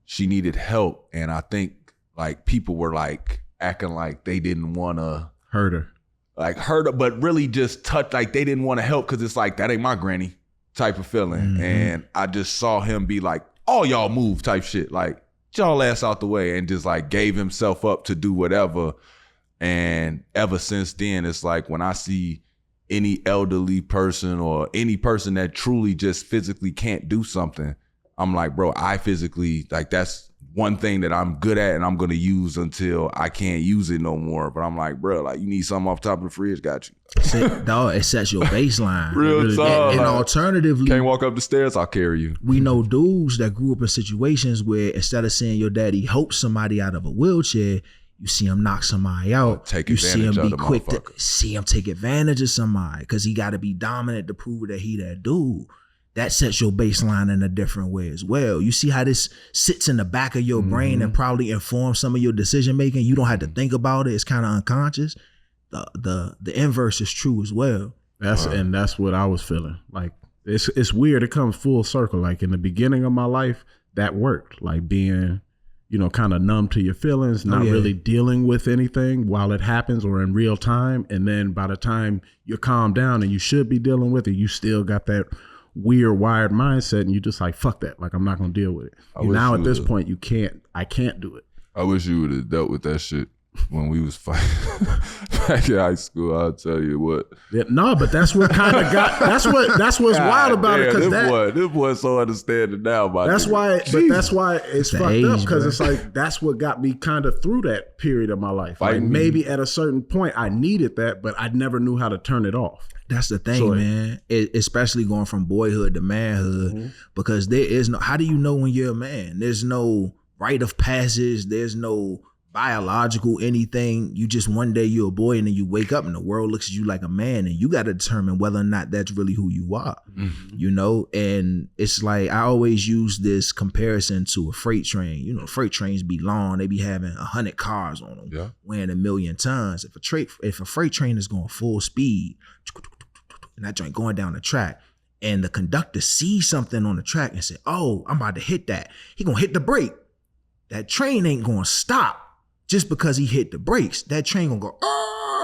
She needed help. And I think like people were like acting like they didn't want to hurt her, but really just touch, like they didn't want to help. Cause it's like, that ain't my granny type of feeling. Mm-hmm. And I just saw him be like, all y'all move type shit. Like y'all ass out the way, and just like gave himself up to do whatever. And ever since then, it's like when I see any elderly person or any person that truly just physically can't do something, I'm like, bro, I physically, like that's one thing that I'm good at and I'm going to use until I can't use it no more. But I'm like, bro, like you need something off top of the fridge, got you. Dog, it sets your baseline. Real talk. And alternatively, can't walk up the stairs, I'll carry you. We know dudes that grew up in situations where instead of seeing your daddy help somebody out of a wheelchair, you see him knock somebody out. You see him be quick to see him take advantage of somebody because he got to be dominant to prove that he that dude. That sets your baseline in a different way as well. You see how this sits in the back of your brain and probably informs some of your decision making. You don't have to think about it. It's kind of unconscious. The inverse is true as well. And that's what I was feeling. Like it's weird. It comes full circle. Like in the beginning of my life, that worked. Like being, kind of numb to your feelings, not really dealing with anything while it happens or in real time. And then by the time you're calmed down and you should be dealing with it, you still got that weird wired mindset and you just like, fuck that. Like, I'm not going to deal with it. Now at this point, I can't do it. I wish you would have dealt with that shit when we was fighting back in high school. I'll tell you what. Yeah, no, but that's what kind of got, that's what's wild about it. Cause this boy so understanding now. That's why it's fucked up. Cause it's like, that's what got me kind of through that period of my life. Like maybe at a certain point I needed that, but I never knew how to turn it off. That's the thing, man. Especially going from boyhood to manhood, because there is no, how do you know when you're a man? There's no rite of passage. There's no biological anything. You just one day you're a boy and then you wake up and the world looks at you like a man and you got to determine whether or not that's really who you are, and it's like I always use this comparison to a freight train. Freight trains be long, they be having 100 cars on them, weighing 1 million tons. If a freight train is going full speed and that joint going down the track and the conductor sees something on the track and say, oh, I'm about to hit that, he gonna hit the brake, that train ain't gonna stop just because he hit the brakes. That train gonna go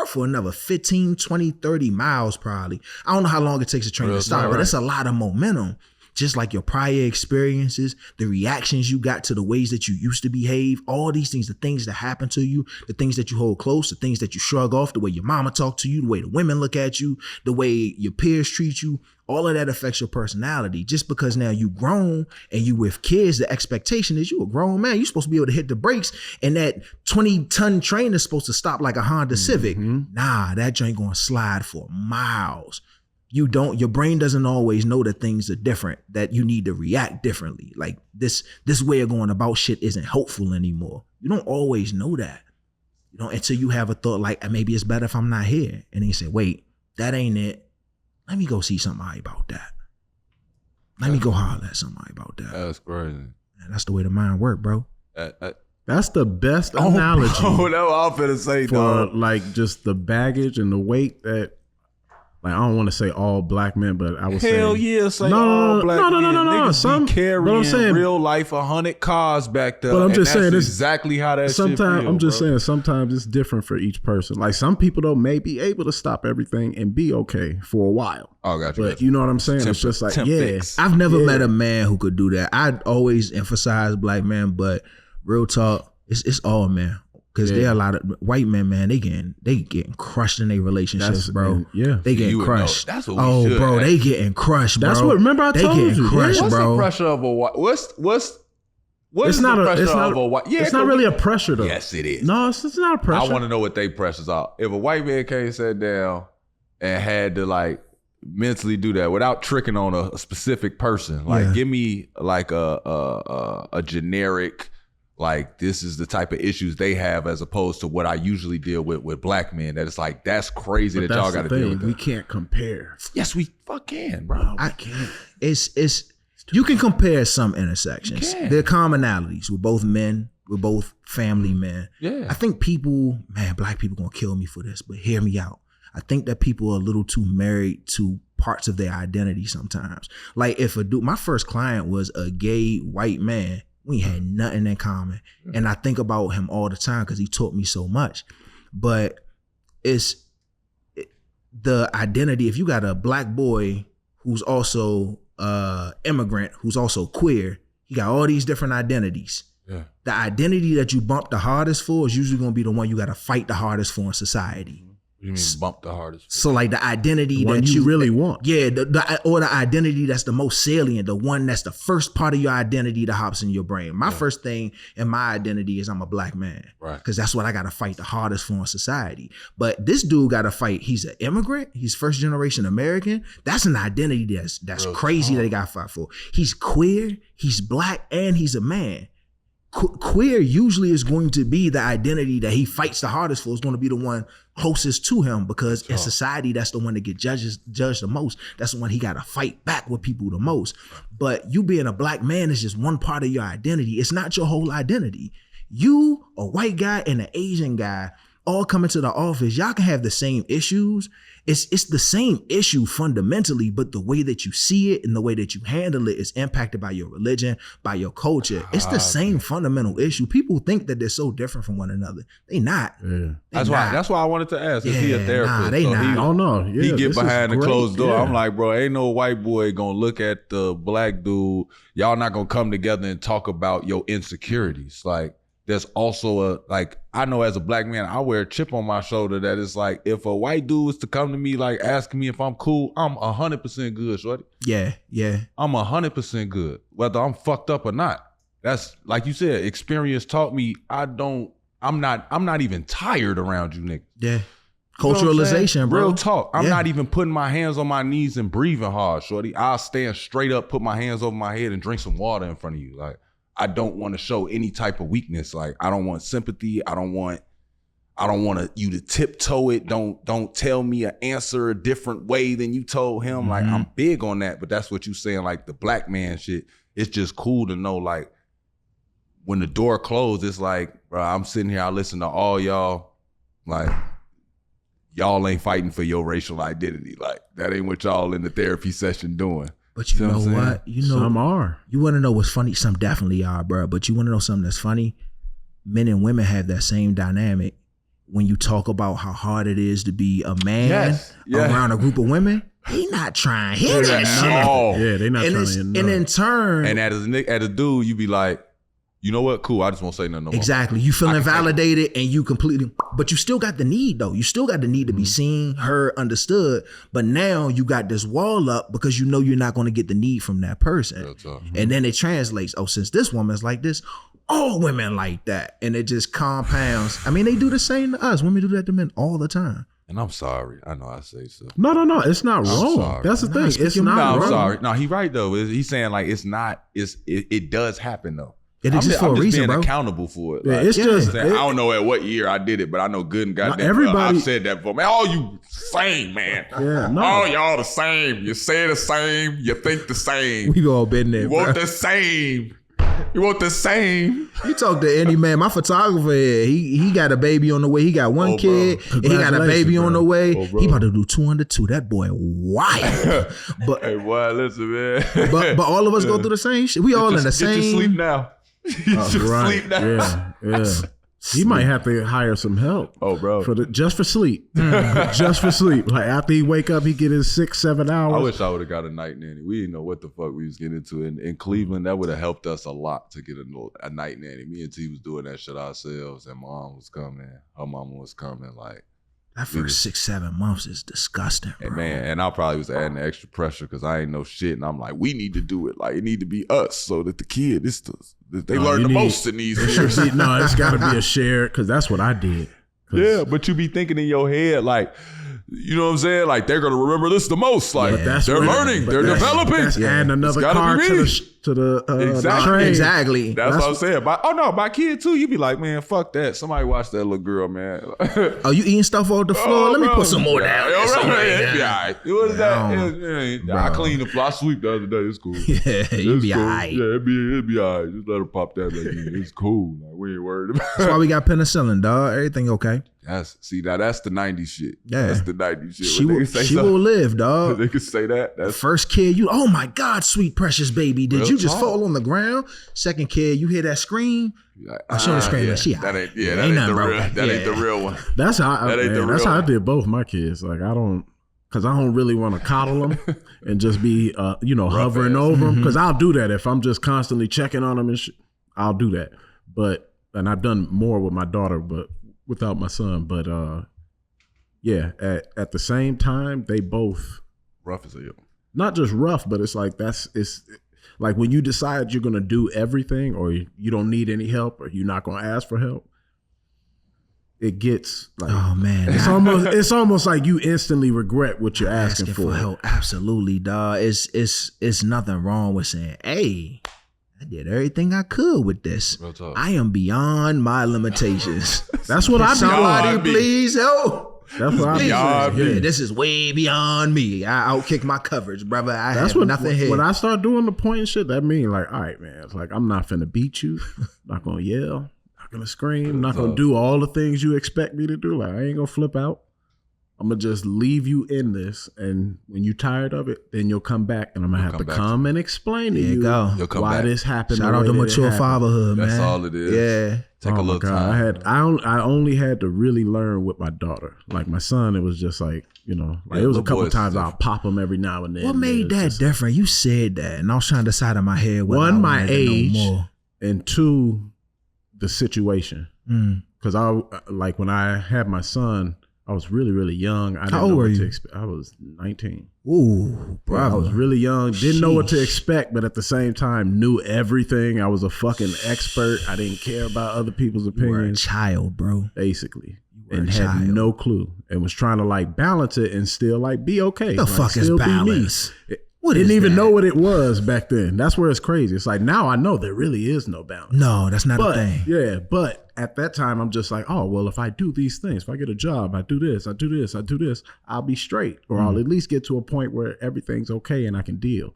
for another 15, 20, 30 miles probably. I don't know how long it takes a train to stop, but it's a lot of momentum. Just like your prior experiences, the reactions you got to the ways that you used to behave, all these things, the things that happen to you, the things that you hold close, the things that you shrug off, the way your mama talk to you, the way the women look at you, the way your peers treat you, all of that affects your personality. Just because now you grown and you with kids, the expectation is you a grown man. You're supposed to be able to hit the brakes and that 20-ton train is supposed to stop like a Honda Civic. Nah, that joint gonna slide for miles. your brain doesn't always know that things are different, that you need to react differently. Like this way of going about shit isn't helpful anymore. You don't always know that, you know, until you have a thought like, maybe it's better if I'm not here. And then you say, wait, that ain't it. Let me go see somebody about that. Let me go holler at somebody about that. That's crazy. And that's the way the mind work, bro. That's the best analogy. Oh, that's what I'm finna say, for dog. like just the baggage and the weight that, like, I don't want to say all black men, but I would say Hell yeah, say all black men. Niggas some be carrying but I'm saying, real life 100 cars back there. But I'm just saying that's this exactly how that shit sometimes feel, I'm just bro. saying sometimes it's different for each person. Like some people though may be able to stop everything and be okay for a while. Oh, got you. But you know what I'm saying? It's just like, I've never met a man who could do that. I'd always emphasize black men, but real talk, it's all men. Because there are a lot of white men, man, they getting crushed in their relationships, bro. They getting crushed. That's what we should bro, have. they getting crushed, bro. That's what, remember I told getting you. crushed, What's bro. the pressure of a white? What's It's the not pressure it's not, of a white? Yeah, it's not really a pressure though. Yes, it is. No, it's not a pressure. I want to know what they pressures are. If a white man came, sat down, and had to like mentally do that without tricking on a specific person, like give me like a generic. Like, this is the type of issues they have as opposed to what I usually deal with black men. That it's like, that's crazy that y'all got to deal with that. We can't compare. Yes, we can, bro. I can't. It's you can compare some intersections. There are commonalities with both men, with both family men. Yeah. I think people, man, black people gonna kill me for this, but hear me out. I think that people are a little too married to parts of their identity sometimes. Like if a dude, my first client was a gay white man. We had nothing in common. And I think about him all the time because he taught me so much. But it's the identity. If you got a black boy who's also immigrant, who's also queer, he got all these different identities. Yeah. The identity that you bump the hardest for is usually going to be the one you got to fight the hardest for in society. What do you mean bump the hardest? So like the identity the that you really want. Yeah, or the identity that's the most salient, the one that's the first part of your identity that hops in your brain. My first thing in my identity is I'm a black man. Right. Because that's what I got to fight the hardest for in society. But this dude got to fight, he's an immigrant, he's first generation American. That's an identity that's crazy that he got to fight for. He's queer, he's black, and he's a man. Queer usually is going to be the identity that he fights the hardest for, is going to be the one closest to him, because in society that's the one that get judged the most. That's the one he got to fight back with people the most. But you being a black man is just one part of your identity. It's not your whole identity. You, a white guy and an Asian guy, all coming to the office, y'all can have the same issues. It's the same issue fundamentally, but the way that you see it and the way that you handle it is impacted by your religion, by your culture. It's the same fundamental issue. People think that they're so different from one another. They not. Yeah. That's why I wanted to ask. Is he a therapist? Nah, they not. I don't know. He get behind the closed door. Yeah. I'm like, bro, ain't no white boy gonna look at the black dude. Y'all not gonna come together and talk about your insecurities. Like, there's also I know as a black man, I wear a chip on my shoulder that is like, if a white dude was to come to me, like asking me if I'm cool, I'm 100% good, shorty. Yeah. I'm 100% good, whether I'm fucked up or not. That's, like you said, experience taught me I'm not even tired around you niggas. Yeah. Culturalization, bro. Real talk. I'm not even putting my hands on my knees and breathing hard, shorty. I'll stand straight up, put my hands over my head and drink some water in front of you. Like, I don't want to show any type of weakness. Like, I don't want sympathy. I don't want you to tiptoe it. Don't tell me an answer a different way than you told him. Mm-hmm. Like, I'm big on that, but that's what you saying. Like, the black man shit, it's just cool to know, like, when the door closed, it's like, bro, I'm sitting here, I listen to all y'all, like, y'all ain't fighting for your racial identity. Like, that ain't what y'all in the therapy session doing. But you know what? You know, some are. You want to know what's funny? Some definitely are, bro. But you want to know something that's funny? Men and women have that same dynamic. When you talk about how hard it is to be a man around a group of women, he not trying to hear that shit. Yeah, they not trying to hear. And in turn, and as a dude, you be like, you know what? Cool. I just won't say nothing no more. Exactly. You feeling validated and you completely, but you still got the need though. You still got the need to be seen, heard, understood. But now you got this wall up because you know you're not going to get the need from that person. And then it translates, oh, since this woman's like this, all women like that. And it just compounds. I mean, they do the same to us. Women do that to men all the time. And I'm sorry. I know I say so. No. It's not wrong. sorry. That's the thing. It's not I'm wrong. sorry. No, he's right though. He's saying like it's not. It does happen though. It exists for a I'm just reason, being bro. accountable for it. Yeah, Like, it's just I don't know at what year I did it, but I know good and goddamn everybody- I've said that before. Man, all you same, man. Yeah, no. All y'all the same. You say the same. You think the same. We all been there, You bro. want the same. You want the same. You talk to any man, my photographer here, he got a baby on the way. He got one Oh, kid, and he got a baby Congratulations, on the bro. way. Oh, bro. He about to do 2 under 2. That boy wild. But Hey, boy, listen, man. but all of us go through the same shit. We all in the Get same. your sleep now. Get your sleep now. Yeah. He might have to hire some help. Oh, bro. Just for sleep. Just for sleep. Like after he wake up, he get his 6-7 hours. I wish I would have got a night nanny. We didn't know what the fuck we was getting into. In Cleveland, that would have helped us a lot to get a night nanny. Me and T was doing that shit ourselves, and mom was coming. Her mama was coming. Like, That first 6-7 months is disgusting, bro. and man, and I probably was adding the extra pressure because I ain't know shit. And I'm like, we need to do it. Like, it need to be us so that the kid, they learn the most in these years. No, it's got to be a shared because that's what I did. 'Cause- Yeah, but you be thinking in your head, like, you know what I'm saying? Like, they're going to remember this the most. Like, Yeah, that's they're what- learning. but They're that's- developing. That's adding another gotta car be to me. the Exactly. train. Exactly. That's what I'm saying. My kid too, you be like, man, fuck that. Somebody watch that little girl, man. Oh, you eating stuff off the floor? Let me put some more down. Yeah, Some more it be down. all right. What is that? Bro. I cleaned the floor. I sweep the other day. It's cool. Yeah, you It's be cool. alright. Yeah, it be all right. Just let her pop that. Like, it's cool. Like, we ain't worried about That's why we got penicillin, dog. Everything okay. That's the 90s shit. Yeah. That's the 90s shit. She When will. niggas say She something, will live, dog. they can say that. That's First kid, you. Oh my God, sweet precious baby. Did Real you just talk. fall on the ground? Second kid, you hear that scream? like, she only screaming. yeah. She that alright. ain't Yeah, that ain't ain't nothing the real. broken. That ain't the Yeah. real one. That's how That ain't the that's real how I one. did both my kids. Like I don't really want to coddle them and just be hovering ass. over them because I'll do that if I'm just constantly checking on them and I'll do that. And I've done more with my daughter, but without my son. But yeah, at the same time, they both Rough as hell. not just rough, but it's like it's like when you decide you're gonna do everything or you don't need any help or you're not gonna ask for help. It gets like Oh man, it's almost like you instantly regret what you're asking for. help. Absolutely, dog. It's nothing wrong with saying, "Hey, I did everything I could with this. Real talk. I am beyond my limitations. That's what I be Somebody beyond me. please help." That's what I be beyond saying. Yeah, Yeah. this is way beyond me. I outkick my coverage, brother. I That's have what nothing here. when I start doing the point and shit, that mean like, all right, man. It's like I'm not finna beat you, not gonna yell, not gonna scream, not gonna do all the things you expect me to do. Like I ain't gonna flip out. I'm gonna just leave you in this, and when you tired of it, then you'll come back, and I'm gonna have to come back come and explain to There you you go. You'll come why back. this happened. Shout the out way to that it mature happened. fatherhood, man. That's all it is. Yeah. Take a Oh my little God. time. I only had to really learn with my daughter. Like my son, it was just like like Yeah, it was a little couple boys times is I'll pop him every now and then. What made It's that just- different? You said that, and I was trying to decide in my head whether One, I my wanted to age. know more. And two, the situation. Mm. Because when I had my son, I was really, really young. I didn't old know were what you? to expect. I was 19. Ooh, Yeah, I bravo. was really young. Didn't know what to Sheesh. expect, but at the same time, knew everything. I was a fucking expert. I didn't care about other people's You were a opinions, child, bro. basically. were a And had child. no clue. And was trying to like balance it and still like be okay. The Like, fuck is still be me. balance? What Didn't is even that? know what it was back then. That's where it's crazy. It's like now I know there really is no balance. No, that's not But a thing. yeah, but at that time I'm just like, oh well, if I do these things, if I get a job, I do this, I do this, I do this, I'll be straight, or I'll at least get to a point where everything's okay and I can deal.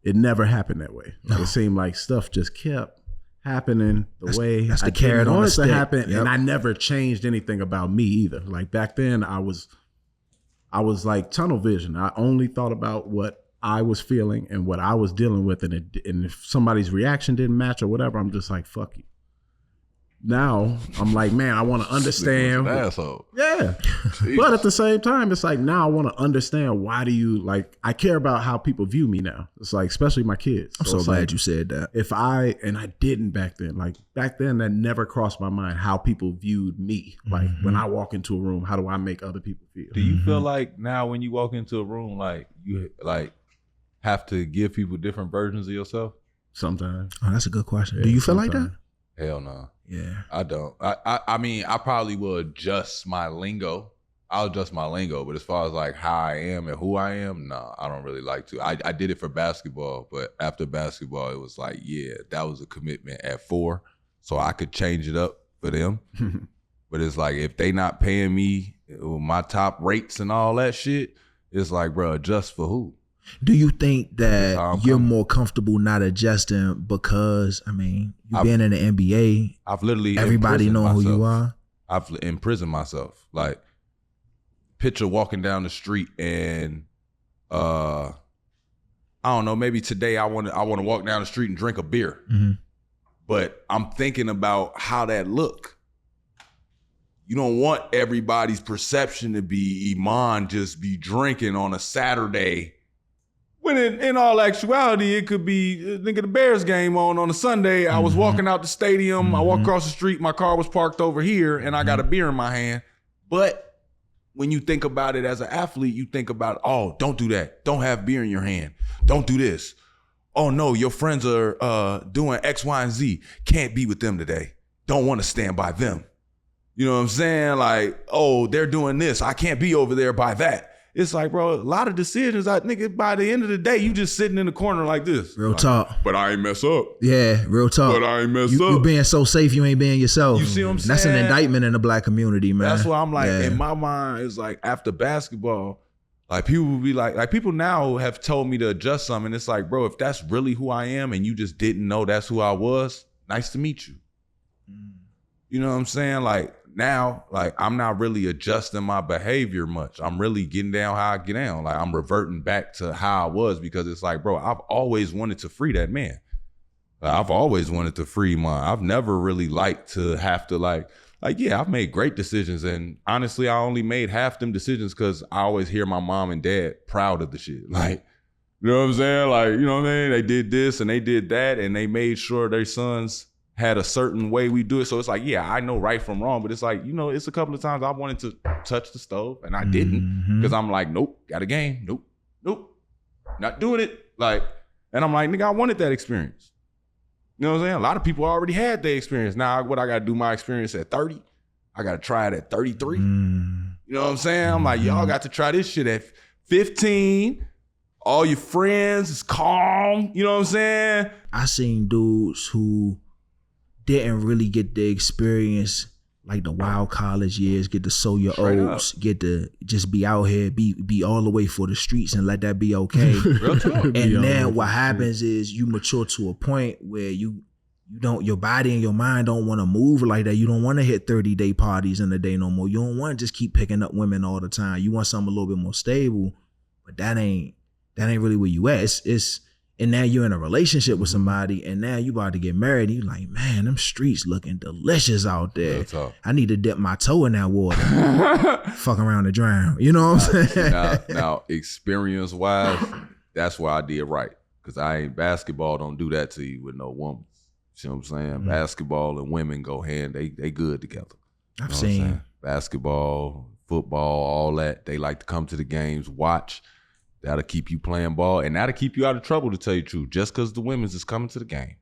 It never happened that way. It seemed like stuff just kept happening the way that's the I carrot didn't on want the it to stick. happen, Yep. and I never changed anything about me either. Like back then, I was like tunnel vision. I only thought about what I was feeling and what I was dealing with, and if somebody's reaction didn't match or whatever, I'm just like, fuck you. Now I'm like, man, I want to understand. An asshole. Yeah. But at the same time, it's like now I want to understand why do you like I care about how people view me now. It's like, especially my kids. I'm so it's glad like, you said that. if I didn't back then, like back then that never crossed my mind how people viewed me. Like when I walk into a room, how do I make other people feel? Do you feel like now when you walk into a room, like you like have to give people different versions of yourself? Sometimes. Oh, that's a good question. Yeah, Do you feel like that? sometimes. Hell no. Yeah. I don't. I mean, I probably will adjust my lingo I'll adjust my lingo, but as far as like how I am and who I am, nah, I don't really like to. I did it for basketball, but after basketball, it was like, yeah, that was a commitment at 4, so I could change it up for them. But it's like, if they not paying me my top rates and all that shit, it's like, bro, adjust for who? Do you think that you're more comfortable not adjusting because, I mean, you've been in the NBA. I've literally everybody know who you are. I've imprisoned myself. Like, picture walking down the street and I don't know, maybe today I want to walk down the street and drink a beer. Mm-hmm. But I'm thinking about how that look. You don't want everybody's perception to be Iman just be drinking on a Saturday. When in all actuality, it could be, think of the Bears game on a Sunday. I was walking out the stadium. I walked across the street. My car was parked over here, and I got a beer in my hand. But when you think about it as an athlete, you think about, oh, don't do that. Don't have beer in your hand. Don't do this. Oh, no, your friends are doing X, Y, and Z. Can't be with them today. Don't want to stand by them. You know what I'm saying? Like, oh, they're doing this. I can't be over there by that. It's like, bro, a lot of decisions, nigga, by the end of the day, you just sitting in the corner like this. Real like, talk. But I ain't mess up. Yeah, real talk. But I ain't mess up. You being so safe, you ain't being yourself. You see what I'm saying? That's an indictment in the black community, man. That's why I'm like, in my mind, it's like after basketball, like people will be like people now have told me to adjust something. It's like, bro, if that's really who I am and you just didn't know that's who I was, nice to meet you. You know what I'm saying? Like, now, like, I'm not really adjusting my behavior much. I'm really getting down how I get down. Like, I'm reverting back to how I was because it's like, bro, I've always wanted to free that man. I've always wanted to free mine. I've never really liked to have to like, yeah, I've made great decisions. And honestly, I only made half them decisions because I always hear my mom and dad proud of the shit. Like, you know what I'm saying? Like, you know what I mean? They did this and they did that and they made sure their sons had a certain way we do it. So it's like, yeah, I know right from wrong, but it's like, you know, it's a couple of times I wanted to touch the stove and I didn't because I'm like, nope, got a game. Nope, not doing it. Like, and I'm like, nigga, I wanted that experience. You know what I'm saying? A lot of people already had their experience. Now, what I got to do my experience at 30, I got to try it at 33. You know what I'm saying? I'm like, y'all got to try this shit at 15. All your friends is calm. You know what I'm saying? I seen dudes who didn't really get the experience like the wild college years, get to sow your oats, get to just be out here, be all the way for the streets and let that be okay. Real talk. And then what happens is you mature to a point where you don't, your body and your mind don't want to move like that. You don't want to hit 30-day parties in a day no more. You don't want to just keep picking up women all the time. You want something a little bit more stable, but that ain't really where you at. And now you're in a relationship with somebody and now you about to get married. And you like, man, them streets looking delicious out there. I need to dip my toe in that water. Fuck around and drown. You know what I'm saying? Now, experience-wise, that's why I did right. Because basketball don't do that to you with no woman. You know what I'm saying? Basketball and women go hand, they good together. I've seen. Basketball, football, all that. They like to come to the games, watch. That'll keep you playing ball, and that'll keep you out of trouble, to tell you the truth, just because the women's is coming to the game.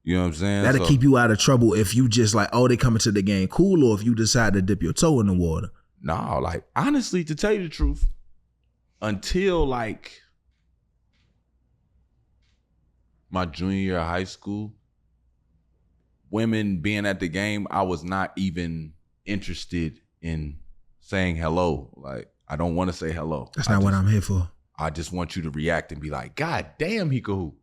You know what I'm saying? That'll keep you out of trouble if you just like, oh, they coming to the game, cool, or if you decide to dip your toe in the water. No, like, honestly, to tell you the truth, until like my junior year of high school, women being at the game, I was not even interested in saying hello. Like, I don't want to say hello. That's not what I'm here for. I just want you to react and be like, God damn, he could hoop.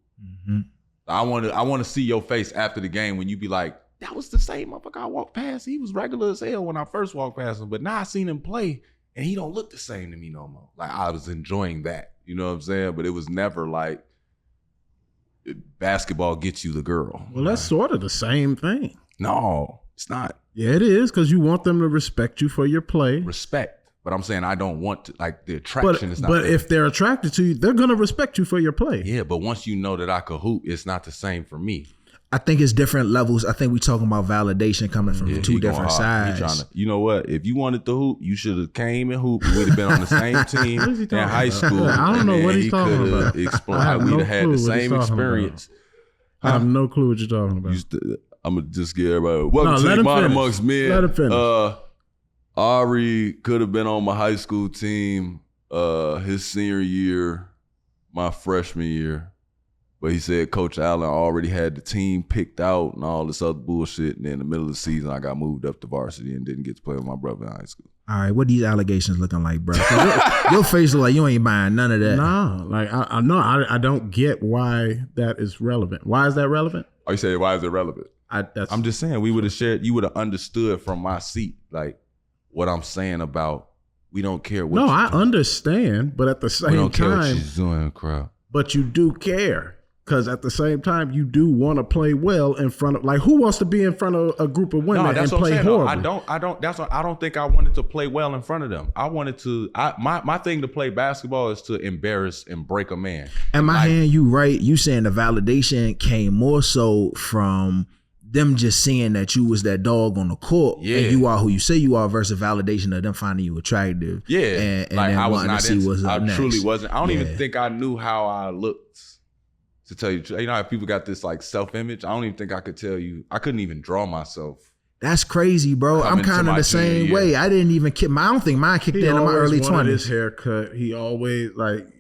I want to see your face after the game when you be like, that was the same motherfucker I walked past. He was regular as hell when I first walked past him, but now I seen him play and he don't look the same to me no more. Like, I was enjoying that. You know what I'm saying? But it was never like basketball gets you the girl. Well, that's sort of the same thing. No, it's not. Yeah, it is, because you want them to respect you for your play. Respect. But I'm saying I don't want to, like, the attraction is not But there. if they're attracted to you, they're going to respect you for your play. Yeah, but once you know that I could hoop, it's not the same for me. I think it's different levels. I think we talking about validation coming from two different sides. You know what? If you wanted to hoop, you should have came and hooped. We'd have been on the same team in high school. I don't know what he's talking about. We'd have had the same experience. I have no clue what you're talking about. I'm going to just get everybody. Welcome to Iman Amongst Men. Let him finish. Ari could have been on my high school team his senior year, my freshman year. But he said Coach Allen already had the team picked out and all this other bullshit. And then in the middle of the season, I got moved up to varsity and didn't get to play with my brother in high school. All right, what these allegations looking like, bro? Your face look like you ain't buying none of that. No, like I don't get why that is relevant. Why is that relevant? Oh, you say why is it relevant? I'm just saying we would have shared. You would have understood from my seat, like what I'm saying about we don't care what. No, you I do. understand, but at the same We don't care what time, she's doing, crowd. but you do care. Because at the same time, you do want to play well in front of, like, who wants to be in front of a group of women and play horribly? I don't think I wanted to play well in front of them. I wanted to. My thing to play basketball is to embarrass and break a man. Am I hearing you right? You saying the validation came more so from them just seeing that you was that dog on the court, and you are who you say you are, versus validation of them finding you attractive. Yeah, and like then I was wanting not. to see what's up I next. truly wasn't. I don't even think I knew how I looked. To tell you, you know how people got this like self-image? I don't even think I could tell you. I couldn't even draw myself. That's crazy, bro. I'm kind of the same way. I didn't even kick. I don't think mine kicked in my early 20s. His haircut. He always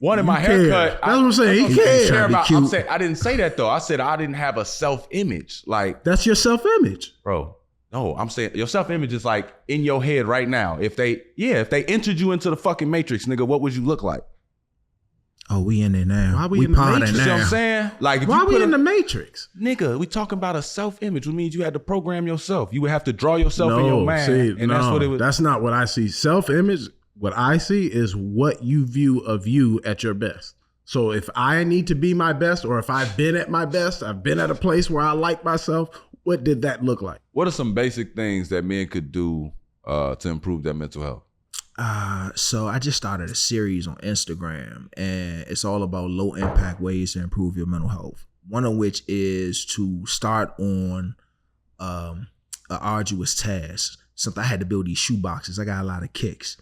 wanted my haircut. That's what I'm saying. He cared. I'm saying I didn't say that though. I said I didn't have a self-image. Like that's your self-image, bro. No, I'm saying your self-image is like in your head right now. If they entered you into the fucking Matrix, nigga, what would you look like? Oh, we in there now. Why we in the Matrix? You know what I'm saying? Like, why we in the Matrix? Nigga, we talking about a self-image, which means you had to program yourself. You would have to draw yourself in your mind. That's what it was. That's not what I see. Self-image, what I see is what you view of you at your best. So if I need to be my best, or if I've been at my best, I've been at a place where I like myself, what did that look like? What are some basic things that men could do to improve their mental health? So I just started a series on Instagram, and it's all about low impact ways to improve your mental health. One of which is to start on an arduous task. Something I had to build these shoe boxes. I got a lot of kicks.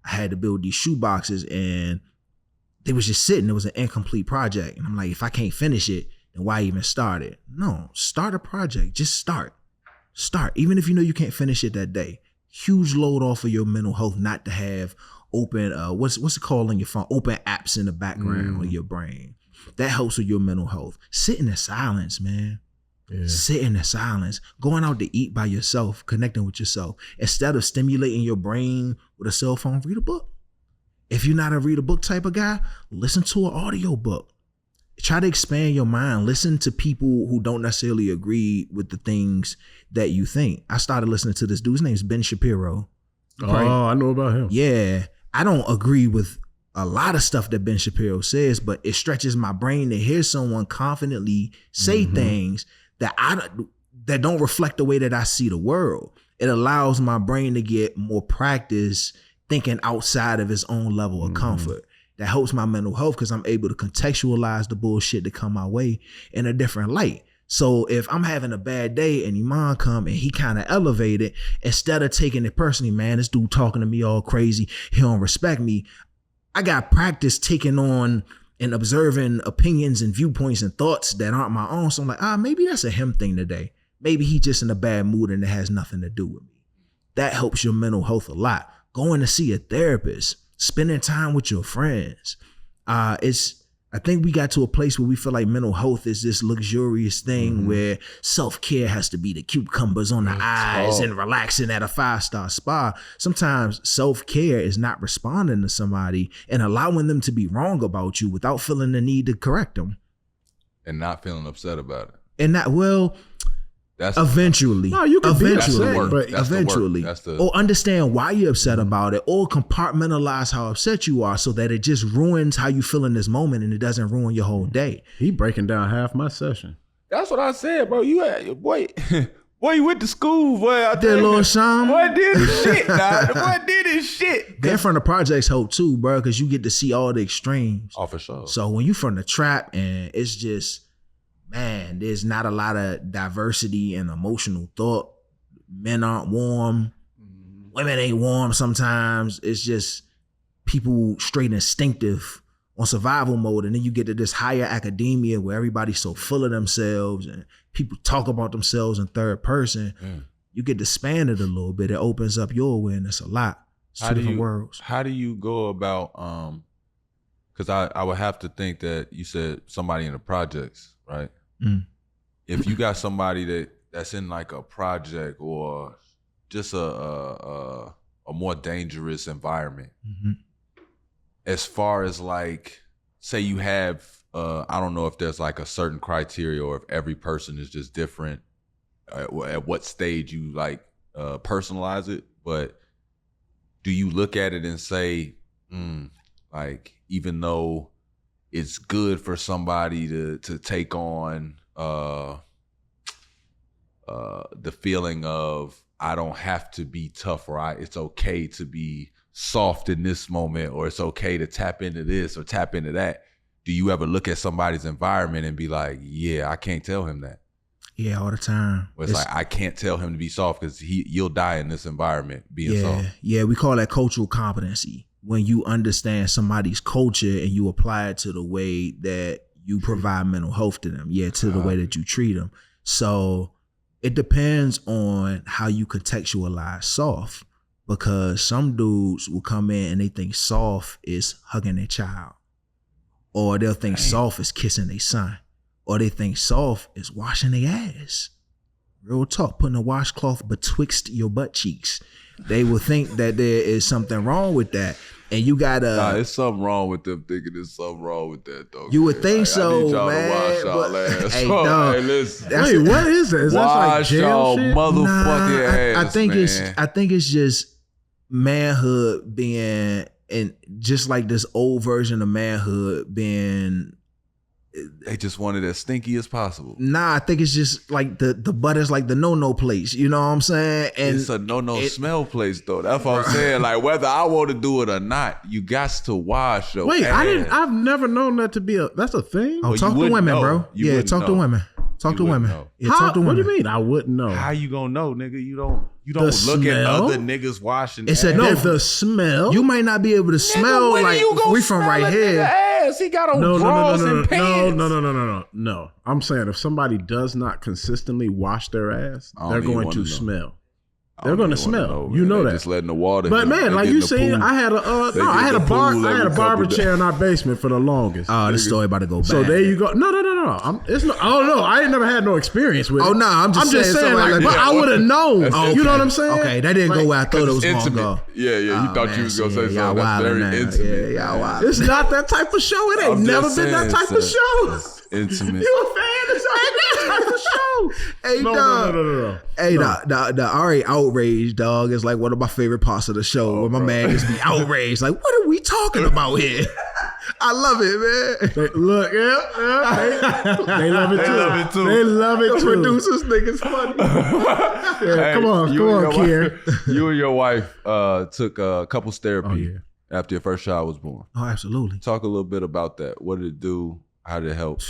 I had to build these shoe boxes, and they was just sitting. It was an incomplete project, and I'm like, if I can't finish it, then why even start it? No, start a project. Just start. Even if you know you can't finish it that day. Huge load off of your mental health not to have open what's it called on your phone, open apps in the background on your brain. That helps with your mental health. Sit in the silence, man. Sit in the silence. Going out to eat by yourself, connecting with yourself. Instead of stimulating your brain with a cell phone, read a book. If you're not a read a book type of guy, listen to an audio book. Try to expand your mind. Listen to people who don't necessarily agree with the things that you think. I started listening to this dude. His name's Ben Shapiro. I know about him. Yeah. I don't agree with a lot of stuff that Ben Shapiro says, but it stretches my brain to hear someone confidently say things that don't reflect the way that I see the world. It allows my brain to get more practice thinking outside of its own level of comfort. That helps my mental health because I'm able to contextualize the bullshit that come my way in a different light. So if I'm having a bad day and Iman come and he kind of elevated, instead of taking it personally, man, this dude talking to me all crazy, he don't respect me. I got practice taking on and observing opinions and viewpoints and thoughts that aren't my own. So I'm like, maybe that's a him thing today. Maybe he just in a bad mood and it has nothing to do with me. That helps your mental health a lot. Going to see a therapist. Spending time with your friends. I think we got to a place where we feel like mental health is this luxurious thing where self-care has to be the cucumbers on the eyes and relaxing at a 5-star spa. Sometimes self-care is not responding to somebody and allowing them to be wrong about you without feeling the need to correct them. And not feeling upset about it. And that, that's eventually. No, you can be upset, but eventually. Or understand why you're upset about it, or compartmentalize how upset you are so that it just ruins how you feel in this moment and it doesn't ruin your whole day. He breaking down half my session. That's what I said, bro. Boy, you went to school, boy. Did a little something. Boy did his shit, dog. The boy did his shit. Being from the projects help too, bro, because you get to see all the extremes. Oh, for sure. So when you from the trap and it's just, man, there's not a lot of diversity and emotional thought. Men aren't warm. Women ain't warm sometimes. It's just people straight instinctive on survival mode. And then you get to this higher academia where everybody's so full of themselves and people talk about themselves in third person. you get to span it a little bit. It opens up your awareness a lot. It's two different worlds. How do you go about, because I would have to think that you said somebody in the projects, right? If you got somebody that's in like a project or just a more dangerous environment, as far as like, say you have, I don't know if there's like a certain criteria or if every person is just different at what stage you like personalize it, but do you look at it and say, like, even though it's good for somebody to take on the feeling of I don't have to be tough, or it's okay to be soft in this moment, or it's okay to tap into this or tap into that. Do you ever look at somebody's environment and be like, yeah, I can't tell him that? Yeah, all the time. It's like, I can't tell him to be soft because you'll die in this environment being soft. Yeah, we call that cultural competency. When you understand somebody's culture and you apply it to the way that you provide mental health to them, to the way that you treat them. So it depends on how you contextualize soft, because some dudes will come in and they think soft is hugging their child, or they'll think soft is kissing their son, or they think soft is washing their ass. Real talk, putting a washcloth betwixt your butt cheeks. They will think that there is something wrong with that. And you gotta. Nah, there's something wrong with them thinking there's something wrong with that, though. You would think so, I need y'all man. to wash y'all ass. Hey, dog, hey, listen. Wait, what is that? Is that like Wash jail y'all shit? motherfucking ass, I think it's just manhood being, and just like this old version of manhood being. They just want it as stinky as possible. Nah, I think it's just like the butt is like the no place. You know what I'm saying? And it's a smell place though. That's what I'm saying. Like whether I want to do it or not, you got to wash your ass. I've never known that to be that's a thing. Oh, talk to women, bro. Yeah, talk to women. Talk to women. Yeah, talk to women. What do you mean? I wouldn't know. How you gonna know, nigga? You don't The look smell? at other niggas washing. It's ass. the smell. You might not be able to smell when like you gonna we from smell right a here. nigga ass? He got on drawers and pants. No. I'm saying if somebody does not consistently wash their ass, I don't they're even going wanna to know. smell. I They're don't going to even wanna smell. know, You man. know They that. Just letting the water. But man, like you seen, I had a barber chair in our basement for the longest. Oh, this story about to go back. So there you go. No. I ain't never had no experience with it. Oh no, I'm just saying like, but I would have known. You know what I'm saying? Okay, that didn't go where I thought it was going to intimate. go. Yeah. You thought you was gonna say something that's very intimate. Yeah, y'all wild. It's not that type of show. It ain't I'm never just been that saying, type of show. It's intimate. You a fan? It's ain't that type of show. Hey, dog. No. Hey, the Ari outrage, dog, is like one of my favorite parts of the show, where my man gets me outraged. Like, what are we talking about here? I love it, man. They love it too. They love it The too. producers think it's funny. Yeah, come on, Kier. You and your wife took couples therapy after your first child was born. Oh, absolutely. Talk a little bit about that. What did it do? How did it help?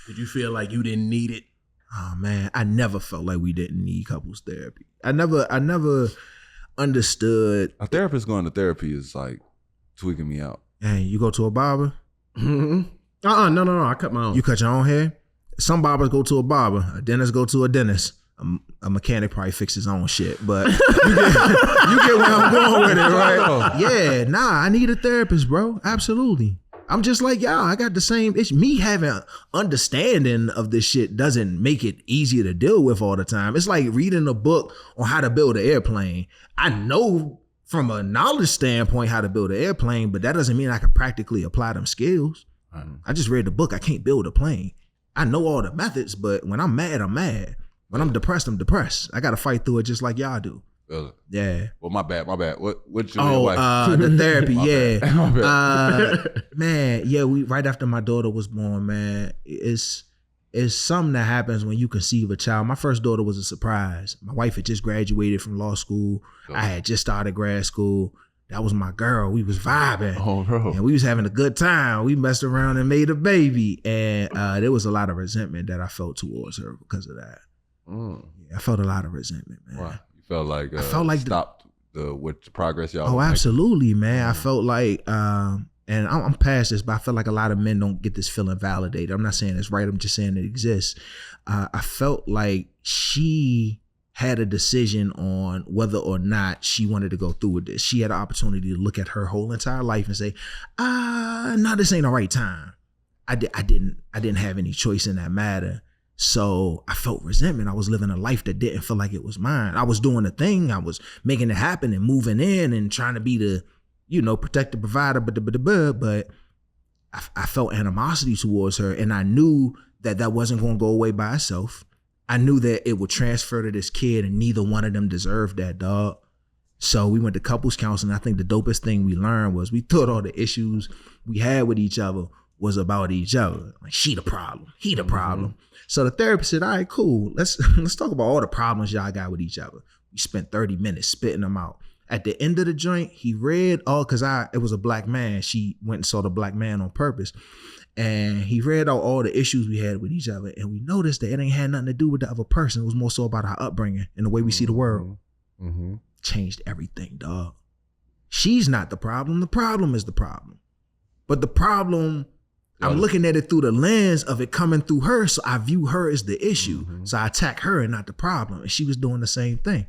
Did you feel like you didn't need it? Oh man, I never felt like we didn't need couples therapy. I never understood. A therapist going to therapy is like tweaking me out. Hey, you go to a barber? No. I cut my own. You cut your own hair? Some barbers go to a barber. A dentist go to a dentist. A mechanic probably fix his own shit, but you get where I'm going with it, right? Yeah, I need a therapist, bro. Absolutely. I'm just like y'all. I got the same. It's me having understanding of this shit doesn't make it easier to deal with all the time. It's like reading a book on how to build an airplane. I know from a knowledge standpoint how to build an airplane, but that doesn't mean I can practically apply them skills. I just read the book. I can't build a plane. I know all the methods, but when I'm mad, I'm mad. When I'm depressed, I'm depressed. I got to fight through it just like y'all do. Yeah. Well, my bad. What's your wife? The therapy, yeah. My bad. Man, yeah, we right after my daughter was born, man, it's something that happens when you conceive a child. My first daughter was a surprise. My wife had just graduated from law school. I had just started grad school. That was my girl. We was vibing. Oh, bro. And we was having a good time. We messed around and made a baby. And there was a lot of resentment that I felt towards her because of that. Yeah, I felt a lot of resentment, man. Wow. You felt like I felt like stopped the progress y'all. Oh, absolutely, man. I felt like, and I'm past this, but I feel like a lot of men don't get this feeling validated. I'm not saying it's right. I'm just saying it exists. I felt like she had a decision on whether or not she wanted to go through with this. She had an opportunity to look at her whole entire life and say, no, this ain't the right time. I didn't have any choice in that matter. So I felt resentment. I was living a life that didn't feel like it was mine. I was doing the thing. I was making it happen and moving in and trying to be the, protector, provider, but I felt animosity towards her, and I knew that wasn't going to go away by itself. I knew that it would transfer to this kid, and neither one of them deserved that, dog. So we went to couples counseling. I think the dopest thing we learned was we thought all the issues we had with each other was about each other. Like, she the problem, he the problem. So the therapist said, all right, cool. Let's talk about all the problems y'all got with each other. We spent 30 minutes spitting them out. At the end of the joint, he read it was a black man. She went and saw the black man on purpose. And he read out all the issues we had with each other. And we noticed that it ain't had nothing to do with the other person. It was more so about our upbringing and the way we see the world. Mm-hmm. Changed everything, dog. She's not the problem. The problem is the problem. But the problem, I'm looking at it through the lens of it coming through her. So I view her as the issue. Mm-hmm. So I attack her and not the problem. And she was doing the same thing.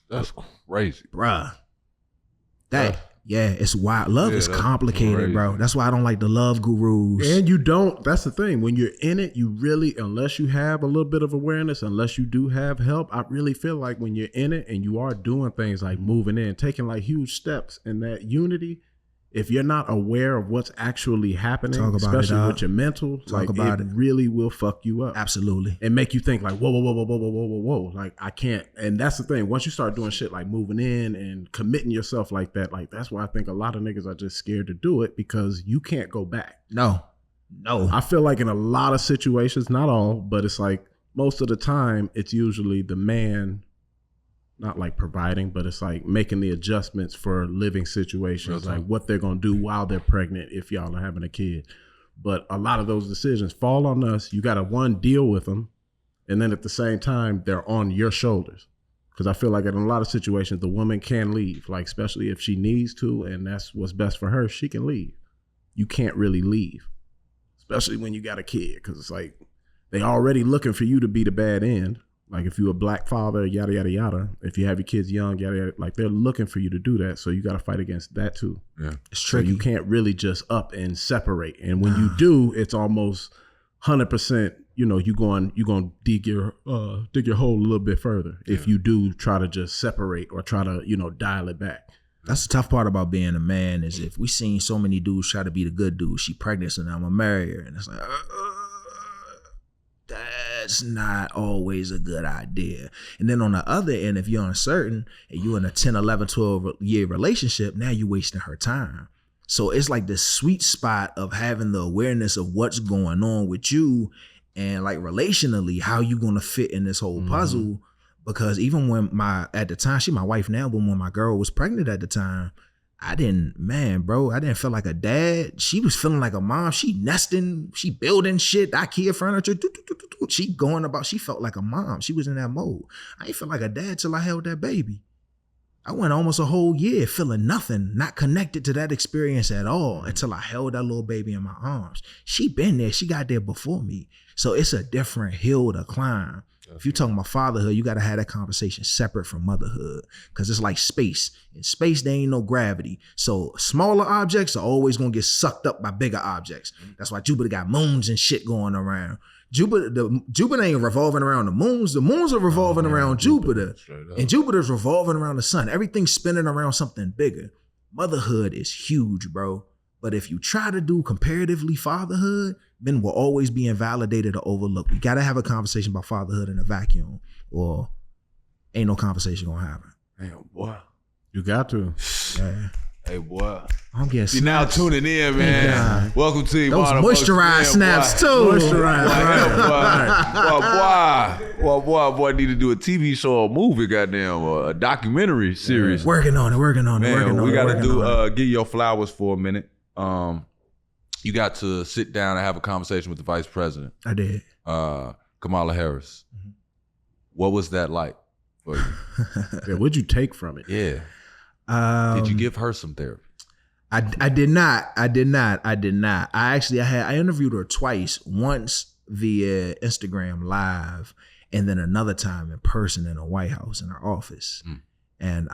That's crazy. Bruh. It's wild. Love is complicated, crazy, bro. That's why I don't like the love gurus. And that's the thing. When you're in it, you really, unless you have a little bit of awareness, unless you do have help, I really feel like when you're in it and you are doing things like moving in, taking like huge steps in that unity, if you're not aware of what's actually happening, especially with your mental, it really will fuck you up. Absolutely. And make you think like, whoa. Like, I can't. And that's the thing. Once you start doing shit like moving in and committing yourself like that, like that's why I think a lot of niggas are just scared to do it, because you can't go back. No. I feel like in a lot of situations, not all, but it's like most of the time, it's usually the man, not like providing, but it's like making the adjustments for living situations, like what they're going to do while they're pregnant if y'all are having a kid. But a lot of those decisions fall on us. You got to deal with them. And then at the same time, they're on your shoulders. Because I feel like in a lot of situations, the woman can leave, like especially if she needs to, and that's what's best for her, she can leave. You can't really leave, especially when you got a kid, because it's like they already looking for you to be the bad end. Like if you're a black father, yada, yada, yada. If you have your kids young, yada, yada, like they're looking for you to do that. So you got to fight against that too. Yeah, it's tricky. So you can't really just up and separate. And when you do, it's almost 100%, you're going to dig your hole a little bit further. Yeah. If you do try to just separate or try to, dial it back. That's the tough part about being a man, is if we seen so many dudes try to be the good dude, she pregnant, so now I'm gonna marry her. And it's like, that's not always a good idea. And then on the other end, if you're uncertain and you're in a 10, 11, 12 year relationship, now you're wasting her time. So it's like the sweet spot of having the awareness of what's going on with you and like relationally, how you going to fit in this whole puzzle. Because even when at the time, she my wife now, but when my girl was pregnant at the time, I didn't feel like a dad. She was feeling like a mom. She nesting, she building shit, IKEA furniture. She felt like a mom. She was in that mode. I ain't feel like a dad till I held that baby. I went almost a whole year feeling nothing, not connected to that experience at all until I held that little baby in my arms. She been there. She got there before me. So it's a different hill to climb. If you're talking about fatherhood, you got to have that conversation separate from motherhood, because it's like space. In space, there ain't no gravity. So smaller objects are always going to get sucked up by bigger objects. That's why Jupiter got moons and shit going around. Jupiter ain't revolving around the moons. The moons are revolving around Jupiter. And Jupiter's revolving around the sun. Everything's spinning around something bigger. Motherhood is huge, bro. But if you try to do comparatively fatherhood, men will always be invalidated or overlooked. We got to have a conversation about fatherhood in a vacuum, or ain't no conversation gonna happen. Damn, boy. You got to. Yeah. Hey, boy. I'm getting You're now tuning in, man. Welcome to those moisturized snaps, too. Boy, need to do a TV show or movie, goddamn, a documentary series. Working on it. Man, we got to give your flowers for a minute. You got to sit down and have a conversation with the vice president. I did. Kamala Harris. Mm-hmm. What was that like for you? Yeah, what'd you take from it? Yeah. Did you give her some therapy? I did not. I interviewed her twice, once via Instagram Live, and then another time in person in the White House in her office. And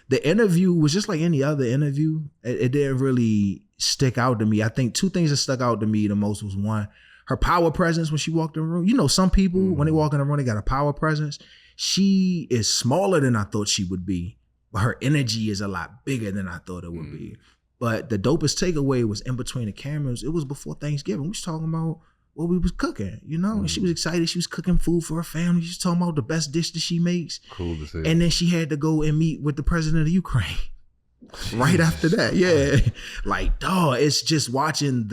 the interview was just like any other interview. It didn't really stick out to me. I think two things that stuck out to me the most was one, her power presence when she walked in the room. You know, some people, when they walk in the room, they got a power presence. She is smaller than I thought she would be, but her energy is a lot bigger than I thought it would be. But the dopest takeaway was in between the cameras. It was before Thanksgiving. We was talking about what we was cooking, you know? And she was excited. She was cooking food for her family. She was talking about the best dish that she makes. Cool to see. And then she had to go and meet with the president of Ukraine right after that. Yeah. Like, dog, it's just watching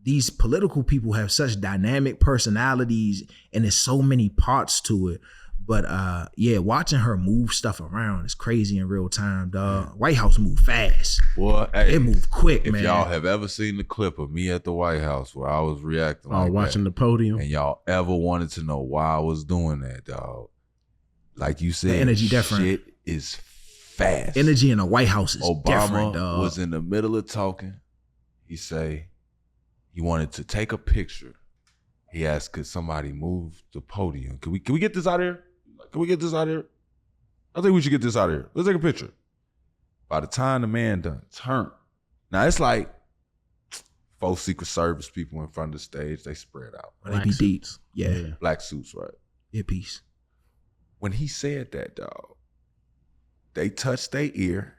these political people have such dynamic personalities and there's so many parts to it. But yeah, watching her move stuff around is crazy in real time, dog. White House moved fast. Boy, hey, it moved quick, man. If y'all have ever seen the clip of me at the White House where I was reacting like watching that, the podium, and y'all ever wanted to know why I was doing that, dog, like you said, the energy different. Shit is fast. Energy in the White House is different, dog. Obama was in the middle of talking. He say he wanted to take a picture. He asked, could somebody move the podium? Can we get this out of here? Can we get this out of here? I think we should get this out of here. Let's take a picture. By the time the man done turned, now it's like 4 Secret Service people in front of the stage. They spread out. They be deep. Yeah. Black suits, right? Yeah, peace. When he said that, dog, they touched their ear.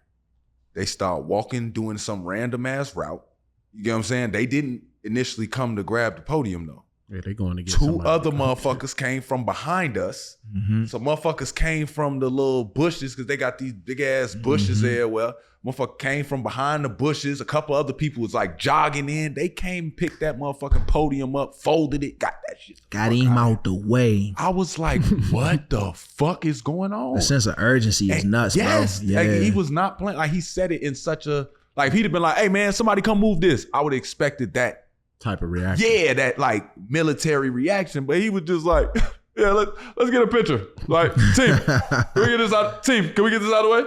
They start walking, doing some random ass route. You get what I'm saying? They didn't initially come to grab the podium though. Yeah, they going to get 2 other motherfuckers came from behind us. Some motherfuckers came from the little bushes because they got these big ass bushes there. Well, motherfucker came from behind the bushes. A couple other people was like jogging in. They came, picked that motherfucking podium up, folded it, got that shit. Got him out the way. I was like, what the fuck is going on? The sense of urgency is nuts, yes, bro. Yeah. Like, he was not playing. Like he said it in such a, like if he'd have been like, hey man, somebody come move this, I would have expected that type of reaction. Yeah, that like military reaction. But he was just like, yeah, let's get a picture. Like, team, can we get this out? Team, can we get this out of the way?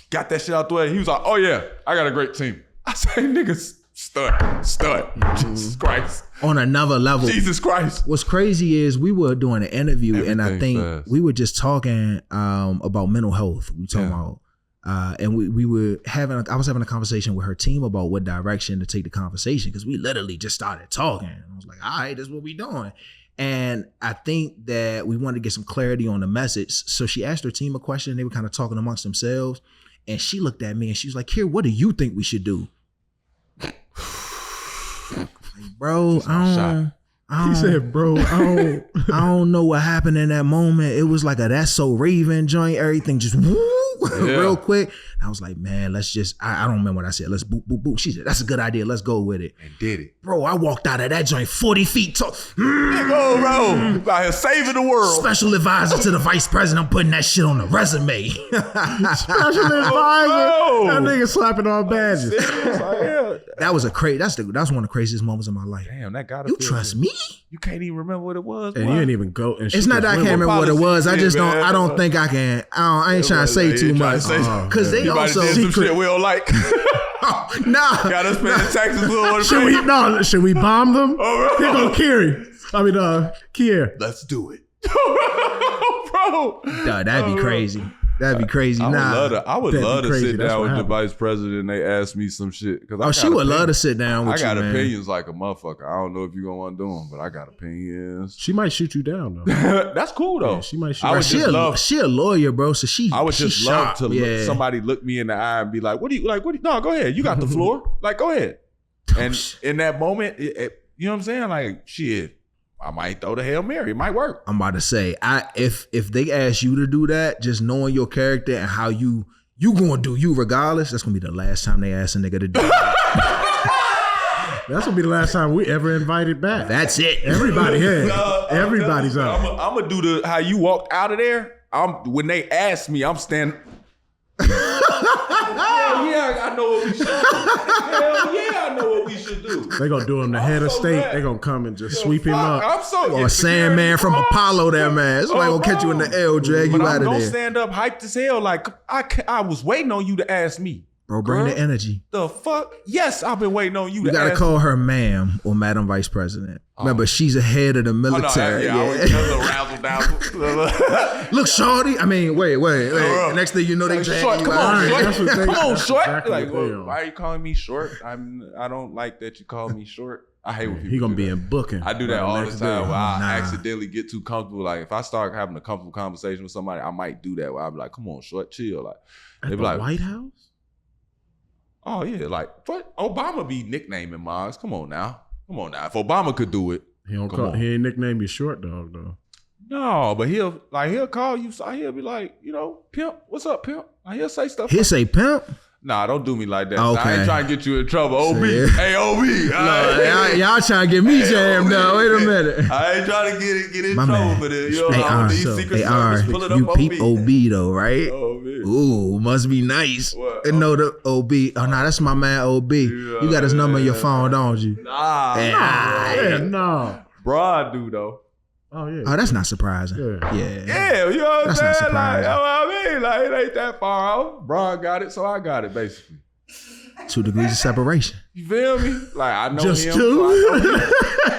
Got that shit out the way. He was like, oh yeah, I got a great team. I say, niggas, stud. Jesus Christ. On another level. Jesus Christ. What's crazy is we were doing an interview Everything and I think fast. we were just talking about mental health. We talking about and we were I was having a conversation with her team about what direction to take the conversation because we literally just started talking. I was like, all right, that's what we doing. And I think that we wanted to get some clarity on the message. So she asked her team a question. They were kind of talking amongst themselves. And she looked at me and she was like, Kier, what do you think we should do? Like, bro, He said, bro, I don't know what happened in that moment. It was like a That's So Raven joint. Everything just woo, real quick. And I was like, man, let's just, I don't remember what I said. Let's boop, boop, boop. She said, that's a good idea. Let's go with it. And did it. Bro, I walked out of that joint 40 feet tall. Bro. Out here saving the world. Special advisor to the vice president. I'm putting that shit on the resume. Special advisor. That nigga slapping all badges. That was that's one of the craziest moments of my life. Damn, that gotta You feel trust good. me? You can't even remember what it was. And boy. you didn't even go. And It's not that I can't remember what it was. I just don't. man. I don't think I can. I ain't trying to say too much because they You might also have did some shit we don't like. nah. Got us paying the taxes we don't want to pay. Should we bomb them? Oh, Here go Kier. Let's do it. Bro. Duh, that'd be crazy. That'd be crazy. I would love to sit That's down what with the happened. vice president and they ask me some shit. She would love to sit down with I got you, man. opinions like a motherfucker. I don't know if you're going to want to do them, but I got opinions. She might shoot you down, though. That's cool, though. Yeah, she might shoot I you would She just a, love she a lawyer, bro. So I would she just love sharp. to look, somebody look me in the eye and be like, what do you like? No, go ahead. You got the floor. Like, go ahead. And in that moment, you know what I'm saying? Like, shit, I might throw the Hail Mary. It might work. I'm about to say, if they ask you to do that, just knowing your character and how you gonna do you regardless, that's gonna be the last time they ask a nigga to do that. That's gonna be the last time we ever invited back. That's it. Everybody here. Everybody's out. I'm gonna do how you walked out of there. When they ask me, I'm standing. Yeah, I know what we should do. Hell yeah, I know what we should do. They gonna do him the head of state. mad. They gonna come and just sweep him up. I'm so Or Sandman from Apollo there, man. Somebody gonna catch you in the L, drag you but out I'm of gonna there. stand up hyped as hell. Like I was waiting on you to ask me. Bro, bring Girl, the energy. The fuck? Yes, I've been waiting on you. You to gotta ask call her ma'am or Madam Vice President. Remember, she's the head of the military. I always got a little razzle-dazzle. Look, shorty. I mean, wait. Next thing you know, they Like, drag short, you come out. on, short. That's what they- Come on, that's short. exactly Like, what they are. why are you calling me short? I don't like that you call me short. I hate when people He gonna do be that. in booking. I do that all the next time day. where I Nah. accidentally get too comfortable. Like if I start having a comfortable conversation with somebody, I might do that where I'll be like, come on, short, chill. Like At they the be like, White House? oh yeah, like what Obama be nicknaming Miles. Come on now. If Obama could do it. He don't Come call. on. He ain't nickname you Short Dog though. No, but he'll call you. So he'll be like, pimp, what's up, pimp? Like, he'll say stuff. He say pimp. Nah, don't do me like that. Okay. I ain't trying to get you in trouble. OB. See? Hey, OB. Y'all trying to get me jammed now. Wait a minute. I ain't trying to get in My trouble man. for this. These Secret They Service are. pulling up You OB. peep OB though, right? Oh, man. Ooh, must be nice. What? And know the OB. Oh, no, that's my man OB. You got his number in your phone, don't you? Nah. Yeah, no. Broad do, though. Oh yeah. Oh, that's not surprising. Yeah. Yeah, you know what I'm That's not saying? Like, surprising. you know what I mean? Like, it ain't that far out. Broad got it, so I got it, basically. 2 degrees of separation. You feel me? Like, I know Just him. two? So I know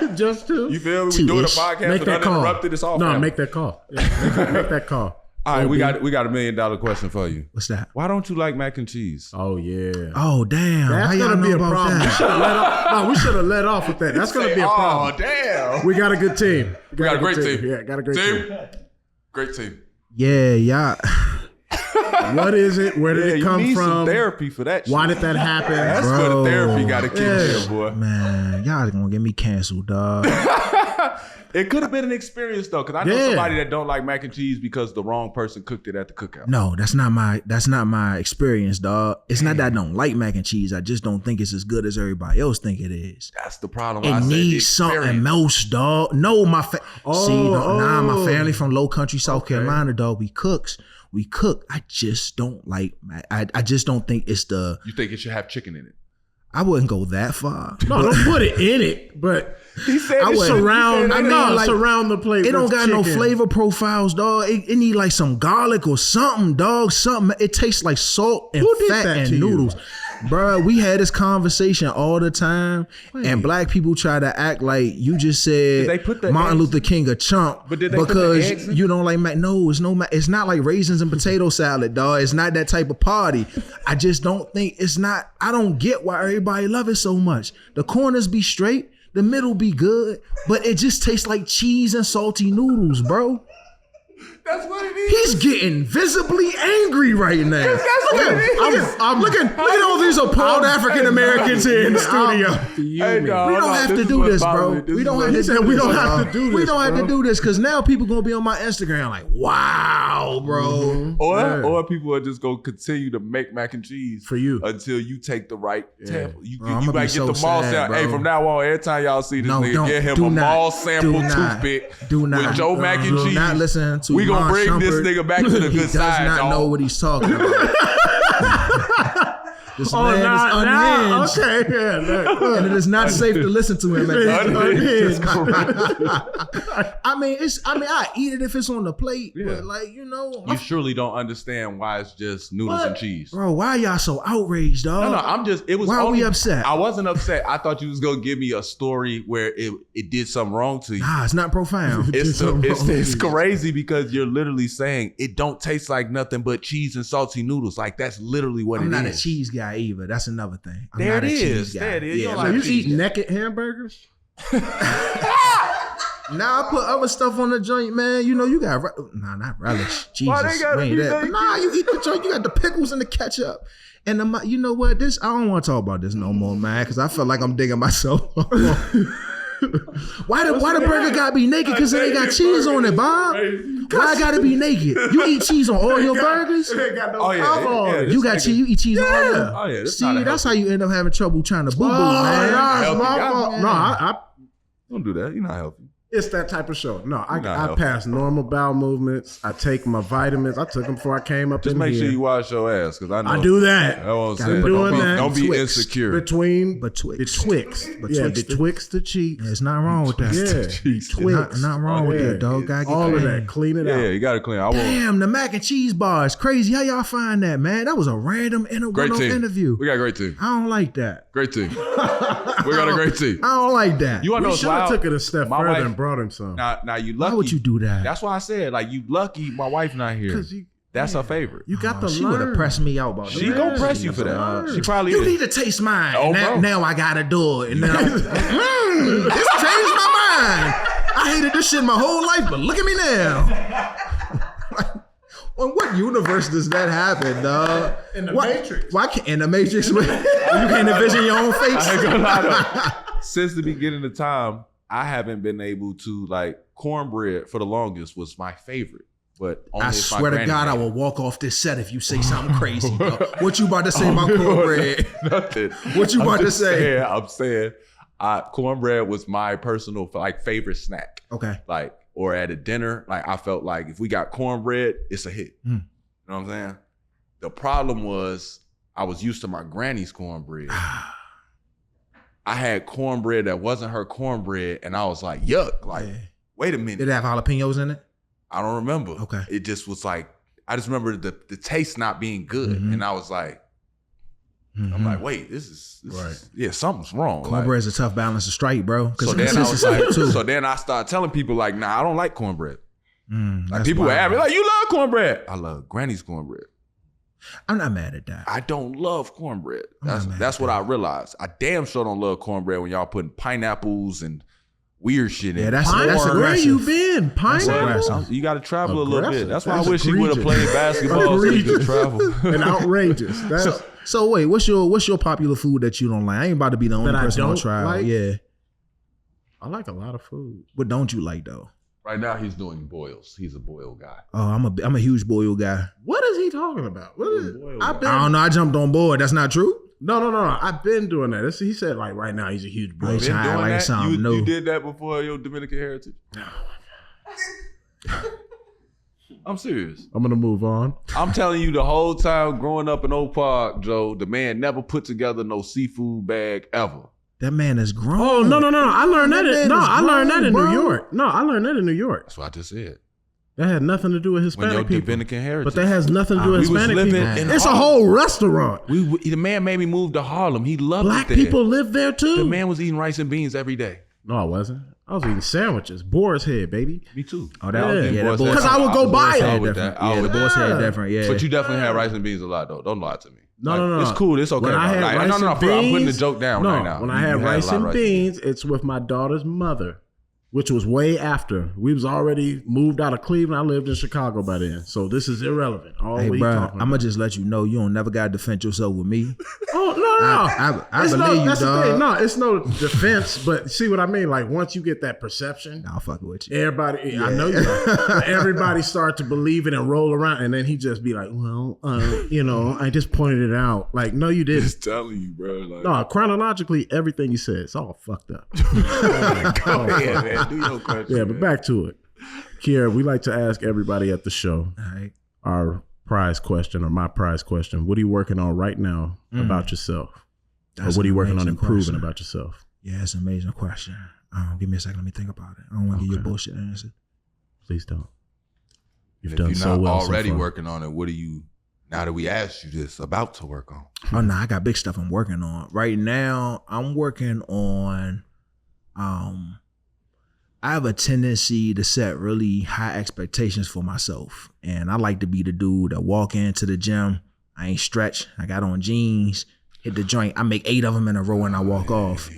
him. Just two. You feel me? We doing a Two-ish. podcast Make with that call. Uninterrupted. It's all No, family. make that call. Yeah, make that call. All right, we OB. got $1 million question for you. What's that? Why don't you like mac and cheese? Oh yeah. Oh, damn. That's How y'all gonna be know a about problem. that? We should have let off with that. That's gonna be a problem. Oh, damn. We got a good team. We got a great team. Yeah, got a great team. Great team. Yeah, y'all. What is it? Where did it you come need from? some therapy for that shit. Why did that happen? That's where the Bro. therapy got to kick Yeah. in, boy. Man, y'all gonna get me canceled, dog. It could have been an experience, though, because I know Yeah. somebody that don't like mac and cheese because the wrong person cooked it at the cookout. No, that's not my experience, dog. It's not that I don't like mac and cheese. I just don't think it's as good as everybody else think it is. That's the problem. I It said the needs something experience. else, dog. No, my my family from Low Country, South Carolina, dog. We cook. I just don't like. I just don't think it's the. You think it should have chicken in it? I wouldn't go that far. No, don't put it in it, but He said I it would- should- surround. I I mean, know, like, surround the plate. It don't with got no chicken. flavor profiles, dog. It need like some garlic or something, dog. Something. It tastes like salt and Who did fat that and to you? noodles. Bruh, we had this conversation all the time, and black people try to act like you just said Did they put the Martin eggs- Luther King a chump But did they put the because eggs in? you don't like mac. No, it's no mac. It's not like raisins and potato salad, dog. It's not that type of party. I just don't think it's not. I don't get why everybody love it so much. The corners be straight, the middle be good, but it just tastes like cheese and salty noodles, bro. That's what it is. He's getting visibly angry right now. That's what it is. I'm looking. Look at all these appalled African Americans here in the studio. Hey, dog, We don't have to do this, bro. We don't have to do this. we don't have to do We this, don't have bro. to do this because now people gonna be on my Instagram like, wow, bro. Or people are just gonna continue to make mac and cheese For you. until you take the right sample. You, Bro, I'ma you be might get so the mall sad, sample. Hey, bro. from now on, every time y'all see this No, nigga, don't. get him Do a not. mall sample Do not. toothpick Do not. with Joe mac and Do cheese. not listen to We gonna Iman bring this Shumpert. nigga back to the He good does side, not dog. know what he's talking about. This man is now, unhinged. okay, yeah, look. And it is not safe to listen to him. At that Unhinged. I mean, I eat it if it's on the plate, Yeah. but like, you know, You surely don't understand why it's just noodles and cheese. bro, why y'all so outraged, dog? No, I'm just. It was. Why are we only- upset? I wasn't upset. I thought you was gonna give me a story where it did something wrong to you. Nah, it's not profound. It's crazy because you're literally saying it don't taste like nothing but cheese and salty noodles. Like that's literally what I'm it not is. a cheese guy either. That's another thing. I'm There not it a is. cheese guy. There it is. You Yeah, don't I'm So like not you a eat cheese guy. naked hamburgers? Nah, I put other stuff on the joint, man. You know, you got not relish. Jesus, Why they gotta we ain't be that. naked? Nah, you eat the joint. You got the pickles and the ketchup. And you know what? This I don't want to talk about this no more, man, because I feel like I'm digging myself. Why the burger gotta be naked? Because it ain't got cheese on it, Bob. Why it gotta be naked? You eat cheese on all your burgers? Oh yeah, You got cheese. You eat cheese on all of them. Oh yeah, that's See, not that's how you end up having trouble trying to boo boo, Oh, man. yeah, it's Healthy my guy. fault. No, I Don't do that. You're not healthy. It's that type of show. No, I healthy. pass normal bowel movements. I take my vitamins. I took them before I came up Just in make here. sure you wash your ass, because I know. I do that. That's what I'm Gotta saying. put doing on that. Don't be Betwixt. insecure. Between Betwixt. betwixt the cheeks. There's nothing wrong with that. Yeah, betwixt. Not wrong with Yeah. that, dog. Gotta get All of clean. that. Clean it Yeah, out. you got to clean. I won't. Damn, the mac and cheese bar is crazy. How y'all find that, man? That was a random Great team. interview. We got a great team. I don't like that. Great team. We got a great team. I don't like that. You want to know We what's should have wild? took it a step My further wife- and brought him some. Now you lucky. Why would you do that? That's why I said, like, you lucky my wife not here. 'Cause you- That's her favorort. You got to she learn. would have pressed me out about that. She gonna press you for that. She probably You is. need to taste mine. Oh, now, bro. now I gotta do it. And then this changed my mind. I hated this shit my whole life, but look at me now. In what universe does that happen, dog? In the What- Matrix. Why can't in the Matrix where you can't envision your own face? I ain't gonna lie though. Since the beginning of time, I haven't been able to, like, cornbread for the longest was my favorite. But only I if my swear to granny God, I made it. will walk off this set if you say something crazy. Dog. What you about to say about cornbread? Nothing. What you I'm about to just say? saying, I'm saying cornbread was my personal, like, favorite snack. Okay. Like, or at a dinner, like, I felt like if we got cornbread, it's a hit. You know what I'm saying? The problem was I was used to my granny's cornbread. I had cornbread that wasn't her cornbread, and I was like, yuck. Like, Yeah. wait a minute. Did it have jalapenos in it? I don't remember. Okay. It just was like, I just remember the taste not being good. Mhm. And I was like, I'm like, wait, this is yeah, something's wrong. Like, Cornbread's a tough balance to strike, bro. so then I was like, so then I started telling people, like, nah, I don't like cornbread. Like, people would ask me, like, you love cornbread. I love Granny's cornbread. I'm not mad at that. I don't love cornbread. I'm not mad That's at what that. I realized. I damn sure don't love cornbread when y'all putting pineapples and weird shit in. Yeah, that's Corn. aggressive. Where you been? Pineapple? aggressive. You got to travel a little bit. Aggressive. That's why I That's wish he would have egregious. played basketball so he could Egregious. travel. And outrageous. That's So wait, what's your popular food that you don't like? I ain't about to be the only That I person on don't trial. like? Yeah. I like a lot of food. What don't you like though? Right now, he's doing boils. He's a boil guy. Oh, I'm a huge boil guy. What is he talking about? What is I've been I don't know. I jumped on board. That's not true. No. I've been doing that. He said like right now he's a huge boy. Right. Been Trying doing like that? something new. You did that before your Dominican heritage? I'm serious. I'm gonna move on. I'm telling you, the whole time growing up in Oak Park, Joe, the man never put together no seafood bag ever. That man is grown. Oh no! I learned that. man In, no, is I learned that in grown, New bro. York. No, I learned that in New York. That's what I just said. That had nothing to do with When your Hispanic people. Dominican heritage. But that has nothing to do with we was Hispanic living people. in It's a Harlem. whole restaurant. The man made me move to Harlem. He loved Black it there. people live there too. The man was eating rice and beans every day. No, I wasn't. I was eating sandwiches. Boar's head, baby. Me too. Oh, that Yeah. yeah. Boys That had- Because I would go buy I it. with that. I Yeah, the would- boss had Yeah. different. Yeah. But you definitely had rice and beans a lot though. Don't lie to me. No. It's cool. It's okay. When I had Like, rice no. and I'm putting the beans- joke down no, right now. when You I had a rice lot of and beans, it's with my daughter's mother, which was way after. We was already moved out of Cleveland. I lived in Chicago by then. So this is irrelevant. All Hey, we bro, talking I'm gonna about. just let you know you don't never gotta defend yourself with me. Oh, no. I It's believe you, that's the dog. thing. No, it's no defense, but see what I mean? Like once you get that perception, Nah, I'm fucking with you. everybody, I know you are. Everybody start to believe it and roll around, and then he just be like, well, I just pointed it out. Like, no, you didn't. Just telling you, bro. Like, No, chronologically, everything you said, it's all fucked up. go ahead, man. Do your question. Yeah, but back to it. Kier, we like to ask everybody at the show All right. our prize question or my prize question. What are you working on right now about yourself? That's or what are you an working on amazing improving question. about yourself? Yeah, it's an amazing question. Give me a second. Let me think about it. I don't want to give you a bullshit answer. Please don't. You've If done you're so not well already so far. working on it, what are you, now that we asked you this, about to work on? Oh no, I got big stuff I'm working on. Right now, I'm working on I have a tendency to set really high expectations for myself. And I like to be the dude that walk into the gym, I ain't stretched, I got on jeans, hit the joint, I make 8 of them in a row and I walk off.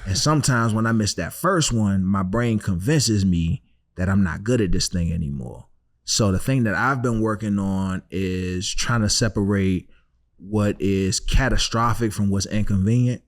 And sometimes when I miss that first one, my brain convinces me that I'm not good at this thing anymore. So the thing that I've been working on is trying to separate what is catastrophic from what's inconvenient.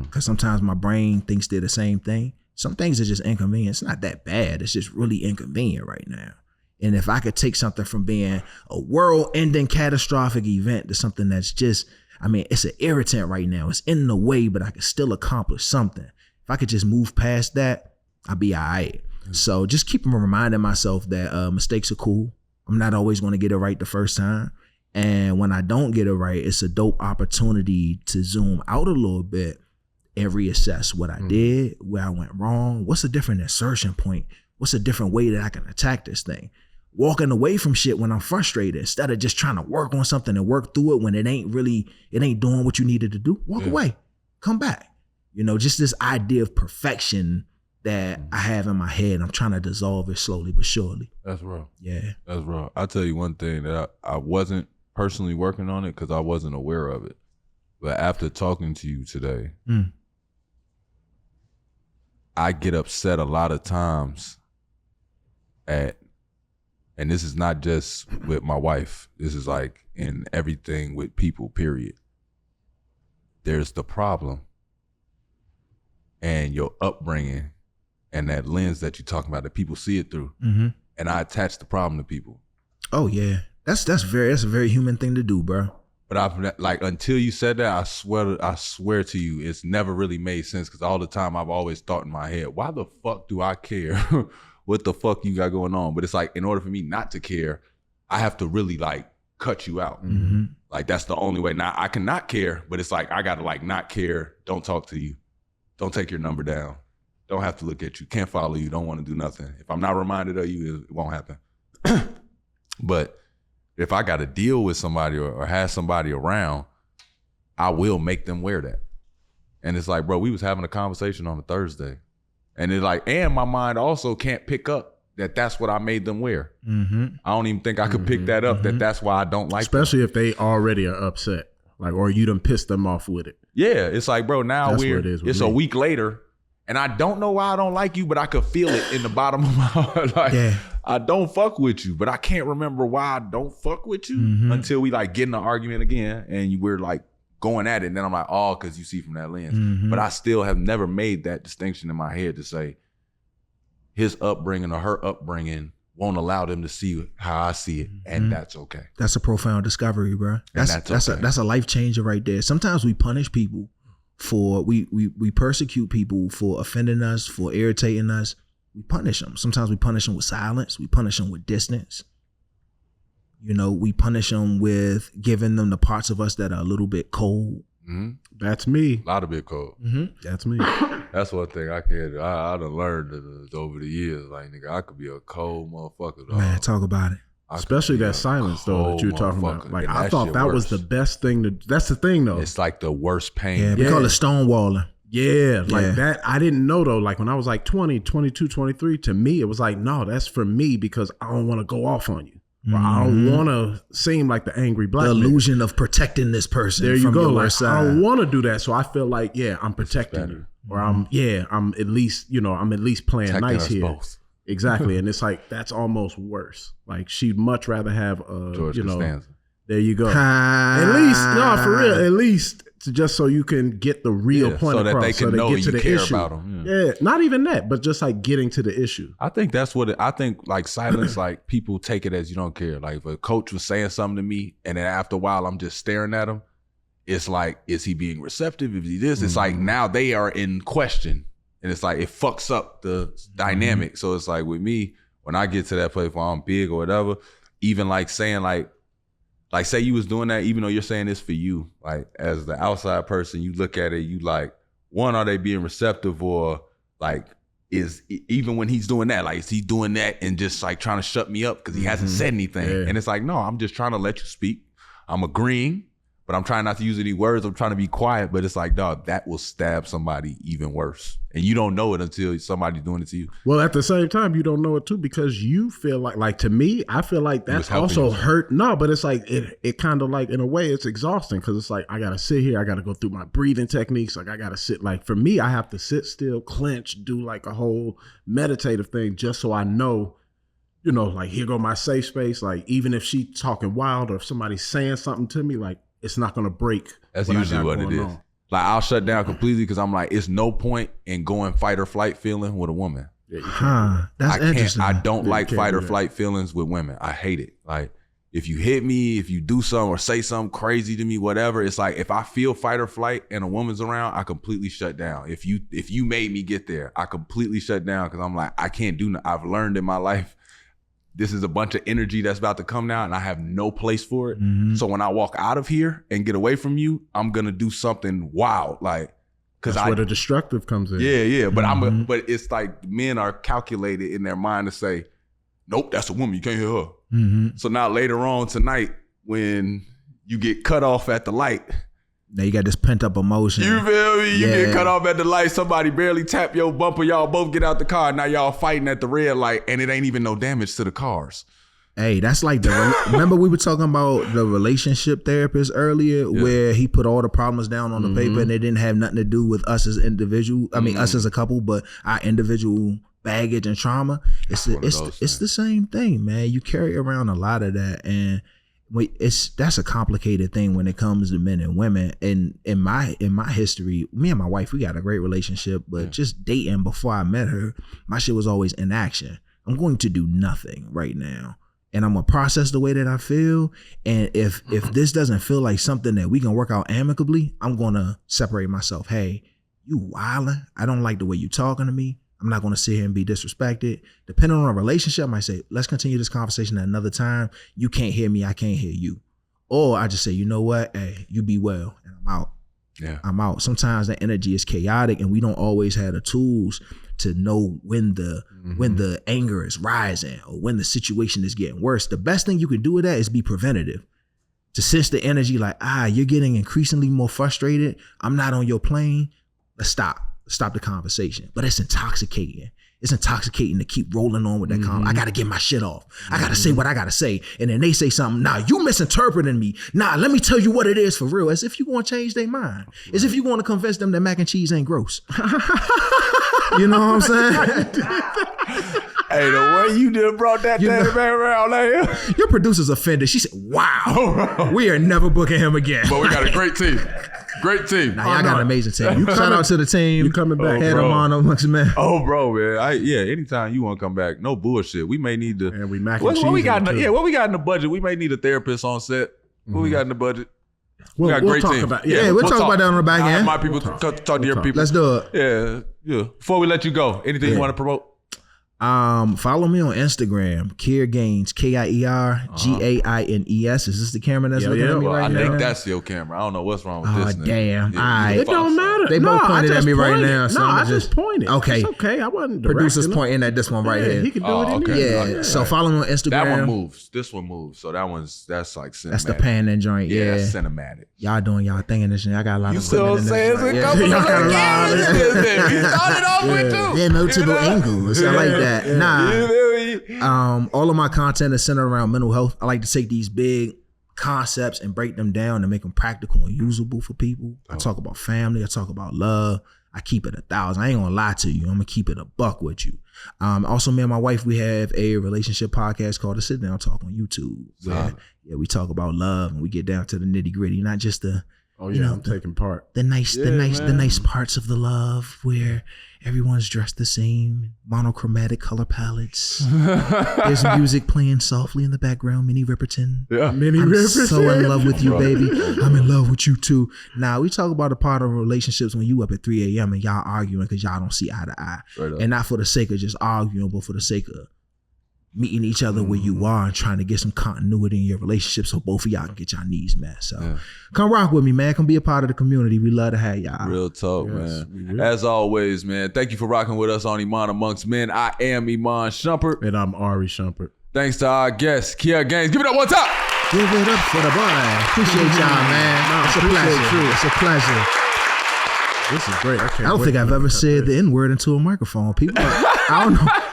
Because sometimes my brain thinks they're the same thing. Some things are just inconvenient. It's not that bad. It's just really inconvenient right now. And if I could take something from being a world-ending catastrophic event to something that's just, it's an irritant right now. It's in the way, but I can still accomplish something. If I could just move past that, I'll be all right. So just keep reminding myself that mistakes are cool. I'm not always going to get it right the first time. And when I don't get it right, it's a dope opportunity to zoom out a little bit and reassess what I did, where I went wrong. What's a different insertion point? What's a different way that I can attack this thing? Walking away from shit when I'm frustrated instead of just trying to work on something and work through it when it ain't doing what you needed to do. Walk away, come back. You know, just this idea of perfection that I have in my head. I'm trying to dissolve it slowly but surely. That's real. Yeah. That's real. I'll tell you one thing that I wasn't personally working on it because I wasn't aware of it. But after talking to you today, I get upset a lot of times and this is not just with my wife, this is like in everything with people, period. There's the problem and your upbringing and that lens that you're talking about that people see it through. And I attach the problem to people. Oh yeah. That's a very human thing to do, bro. But like until you said that, I swear to you, it's never really made sense because all the time I've always thought in my head, why the fuck do I care what the fuck you got going on? But it's like in order for me not to care, I have to really like cut you out. Like that's the only way. Now I can not care, but it's like I gotta like not care, don't talk to you, don't take your number down, don't have to look at you, can't follow you, don't want to do nothing. If I'm not reminded of you, it won't happen. But if I got to deal with somebody or have somebody around, I will make them wear that. And it's like, bro, we was having a conversation on a Thursday. And it's like, and my mind also can't pick up that that's what I made them wear. I don't even think I could pick that up, that's why I don't like Especially them. if they already are upset. Like, or you done pissed them off with it. Yeah, it's like, bro, now That's what it is with it's me. a week later. And I don't know why I don't like you, but I could feel it in the bottom of my heart. Like, I don't fuck with you, but I can't remember why I don't fuck with you until we like get in an argument again and we're like going at it. And then I'm like, oh, because you see from that lens. But I still have never made that distinction in my head to say his upbringing or her upbringing won't allow them to see how I see it. And that's okay. That's a profound discovery, bro. That's a life changer right there. Sometimes we punish people for we persecute people for offending us, for irritating us. We punish them. Sometimes we punish them with silence. We punish them with distance. You know, we punish them with giving them the parts of us that are a little bit cold. That's me. A lot of bit cold. That's me. That's one thing I can't do. I done learned over the years. Like, nigga, I could be a cold motherfucker, dog. Man, talk about it. Especially that silence though that you were talking about. Like, I thought that was the best thing to. That's the thing though. It's like the worst pain. Yeah, we call it stonewalling. Yeah, like that. I didn't know though. Like when I was like 20, 22, 23, to me, it was like, no, that's for me because I don't want to go off on you. Or I don't want to seem like the angry black The man. illusion of protecting this person. There you from go. your Like, worst I side. don't want to do that. So I feel like, I'm protecting you. Or I'm at least, I'm at least playing Protecting nice us here. both. Exactly. And it's like, that's almost worse. Like she'd much rather have, George Costanza. there you go. At least, no, for real, at least just so you can get the real point so that across. they can know get to you the care issue. about them. Yeah, not even that, but just like getting to the issue. I think that's what I think like silence, like people take it as you don't care. Like if a coach was saying something to me and then after a while I'm just staring at him, it's like, is he being receptive? Is he this? It's like now they are in question. And it's like it fucks up the dynamic. So it's like with me, when I get to that place where I'm big or whatever, even like saying like say you was doing that, even though you're saying this for you, like as the outside person, you look at it, you like, one, are they being receptive or like, is even when he's doing that, like is he doing that and just like trying to shut me up because he hasn't said anything? Yeah. And it's like, no, I'm just trying to let you speak. I'm agreeing, but I'm trying not to use any words. I'm trying to be quiet, but it's like, dog, that will stab somebody even worse. And you don't know it until somebody's doing it to you. Well, at the same time, you don't know it too because you feel like to me, I feel like that's also hurt. No, but it's like, it kind of like, in a way, it's exhausting because it's like, I got to sit here. I got to go through my breathing techniques. Like I got to sit, like for me, I have to sit still, clench, do like a whole meditative thing just so I know, like here go my safe space. Like even if she talking wild or if somebody's saying something to me, like it's not going to break. That's usually what it is. Like I'll shut down completely because I'm like, it's no point in going fight or flight feeling with a woman. That's interesting. I don't like fight or flight feelings with women. I hate it. Like if you hit me, if you do something or say something crazy to me, whatever, it's like if I feel fight or flight and a woman's around, I completely shut down. If you made me get there, I completely shut down because I'm like, I can't do nothing. I've learned in my life, this is a bunch of energy that's about to come now and I have no place for it. Mm-hmm. So when I walk out of here and get away from you, I'm gonna do something wild. Like, cause That's where the destructive comes in. Yeah. But Mm-hmm. but it's like men are calculated in their mind to say, nope, that's a woman, you can't hear her. Mm-hmm. So now later on tonight, when you get cut off at the light, Now you got this pent up emotion. you feel me? You Yeah. get cut off at the light, somebody barely tap your bumper, y'all both get out the car, now y'all fighting at the red light, and it ain't even no damage to the cars. Hey, that's like remember we were talking about the relationship therapist earlier, where he put all the problems down on the paper and it didn't have nothing to do with us as individual. I mean, us as a couple, but our individual baggage and trauma. It's the same thing, man. You carry around a lot of that, and that's a complicated thing when it comes to men and women. And in my history, me and my wife, we got a great relationship, but just dating before I met her, my shit was always inaction. I'm going to do nothing right now, and I'm gonna process the way that I feel. And if this doesn't feel like something that we can work out amicably, I'm gonna separate myself. Hey, you wildin'. I don't like the way you talking to me. I'm not going to sit here and be disrespected. Depending on a relationship, I might say, let's continue this conversation at another time. You can't hear me. I can't hear you. Or I just say, you know what? Hey, you be well. And I'm out. Yeah. I'm out. Sometimes the energy is chaotic and we don't always have the tools to know when the anger is rising or when the situation is getting worse. The best thing you can do with that is be preventative. To sense the energy like, you're getting increasingly more frustrated. I'm not on your plane. Let's stop the conversation. But it's intoxicating. It's intoxicating to keep rolling on with that I gotta get my shit off. I gotta say what I gotta say. And then they say something, nah, you misinterpreting me. Nah, let me tell you what it is for real. As if you gonna change their mind. As if you gonna convince them that mac and cheese ain't gross. You know what I'm saying? Hey, the way you just brought that thing back around there. Your producer's offended. She said, wow, we are never booking him again. But we got a great team. Great team. Nah, y'all got an amazing team. Shout out to the team. You coming back. Head on amongst men. Oh, bro, man. Anytime you want to come back, no bullshit. We may need to. And we mac and What cheese. we got? too. What we got in the budget? We may need a therapist on set. What we got in the budget? We'll got a great talk team. about we'll talk about that on the back I have end. my people talk to your people. Let's do it. Yeah. Before we let you go, anything you want to promote? Follow me on Instagram, Kier Gaines, KIER GAINES. Is this the camera that's looking at me Well, right I now? think that's your camera. I don't know what's wrong with this. Oh, damn. Yeah, All right. It don't matter. They both pointed at me right now, so No, I'ma I just pointed. Okay. It's okay. I wasn't directing Producers him. pointing at this one right Yeah, here. he can do it. okay. Yeah. So follow me on Instagram. That one moves. This one moves. So that's like cinematic. That's the panning joint. Yeah, Yeah. that's cinematic. Y'all doing y'all thing in this. I got a lot You of see what I'm saying? equipment in It's this a joint. couple Yeah. of cameras in this. We started off with two. Yeah, multiple angles. I like that. Nah. You feel me? All of my content is centered around mental health. I like to take these big concepts and break them down and make them practical and usable for people. I talk about family. I talk about love. I keep it 1,000. I ain't gonna lie to you. I'm gonna keep it $1 with you. Also, me and my wife, we have a relationship podcast called The Sit Down Talk on YouTube. Where, we talk about love and we get down to the nitty gritty, not just the Oh yeah, I'm taking part. the nice parts of the love where everyone's dressed the same, monochromatic color palettes. There's music playing softly in the background, Minnie Riperton. Yeah. I'm so in love with you, baby. I'm in love with you too. Now we talk about a part of relationships when you up at 3 a.m. and y'all arguing because y'all don't see eye to eye. Straight up. And not for the sake of just arguing, but for the sake of meeting each other where you are and trying to get some continuity in your relationship so both of y'all can get y'all needs met. So come rock with me, man. Come be a part of the community. We love to have y'all. Real talk, Yes, we man. will. As always, man, thank you for rocking with us on Iman Amongst Men. I am Iman Shumpert. And I'm Ari Shumpert. Thanks to our guest, Kier Gaines. Give it up one time. Give it up for the boy. Appreciate y'all, man. It's a pleasure. It's a pleasure. This is great. I don't think I've ever said the N-word into a microphone. People, I don't know.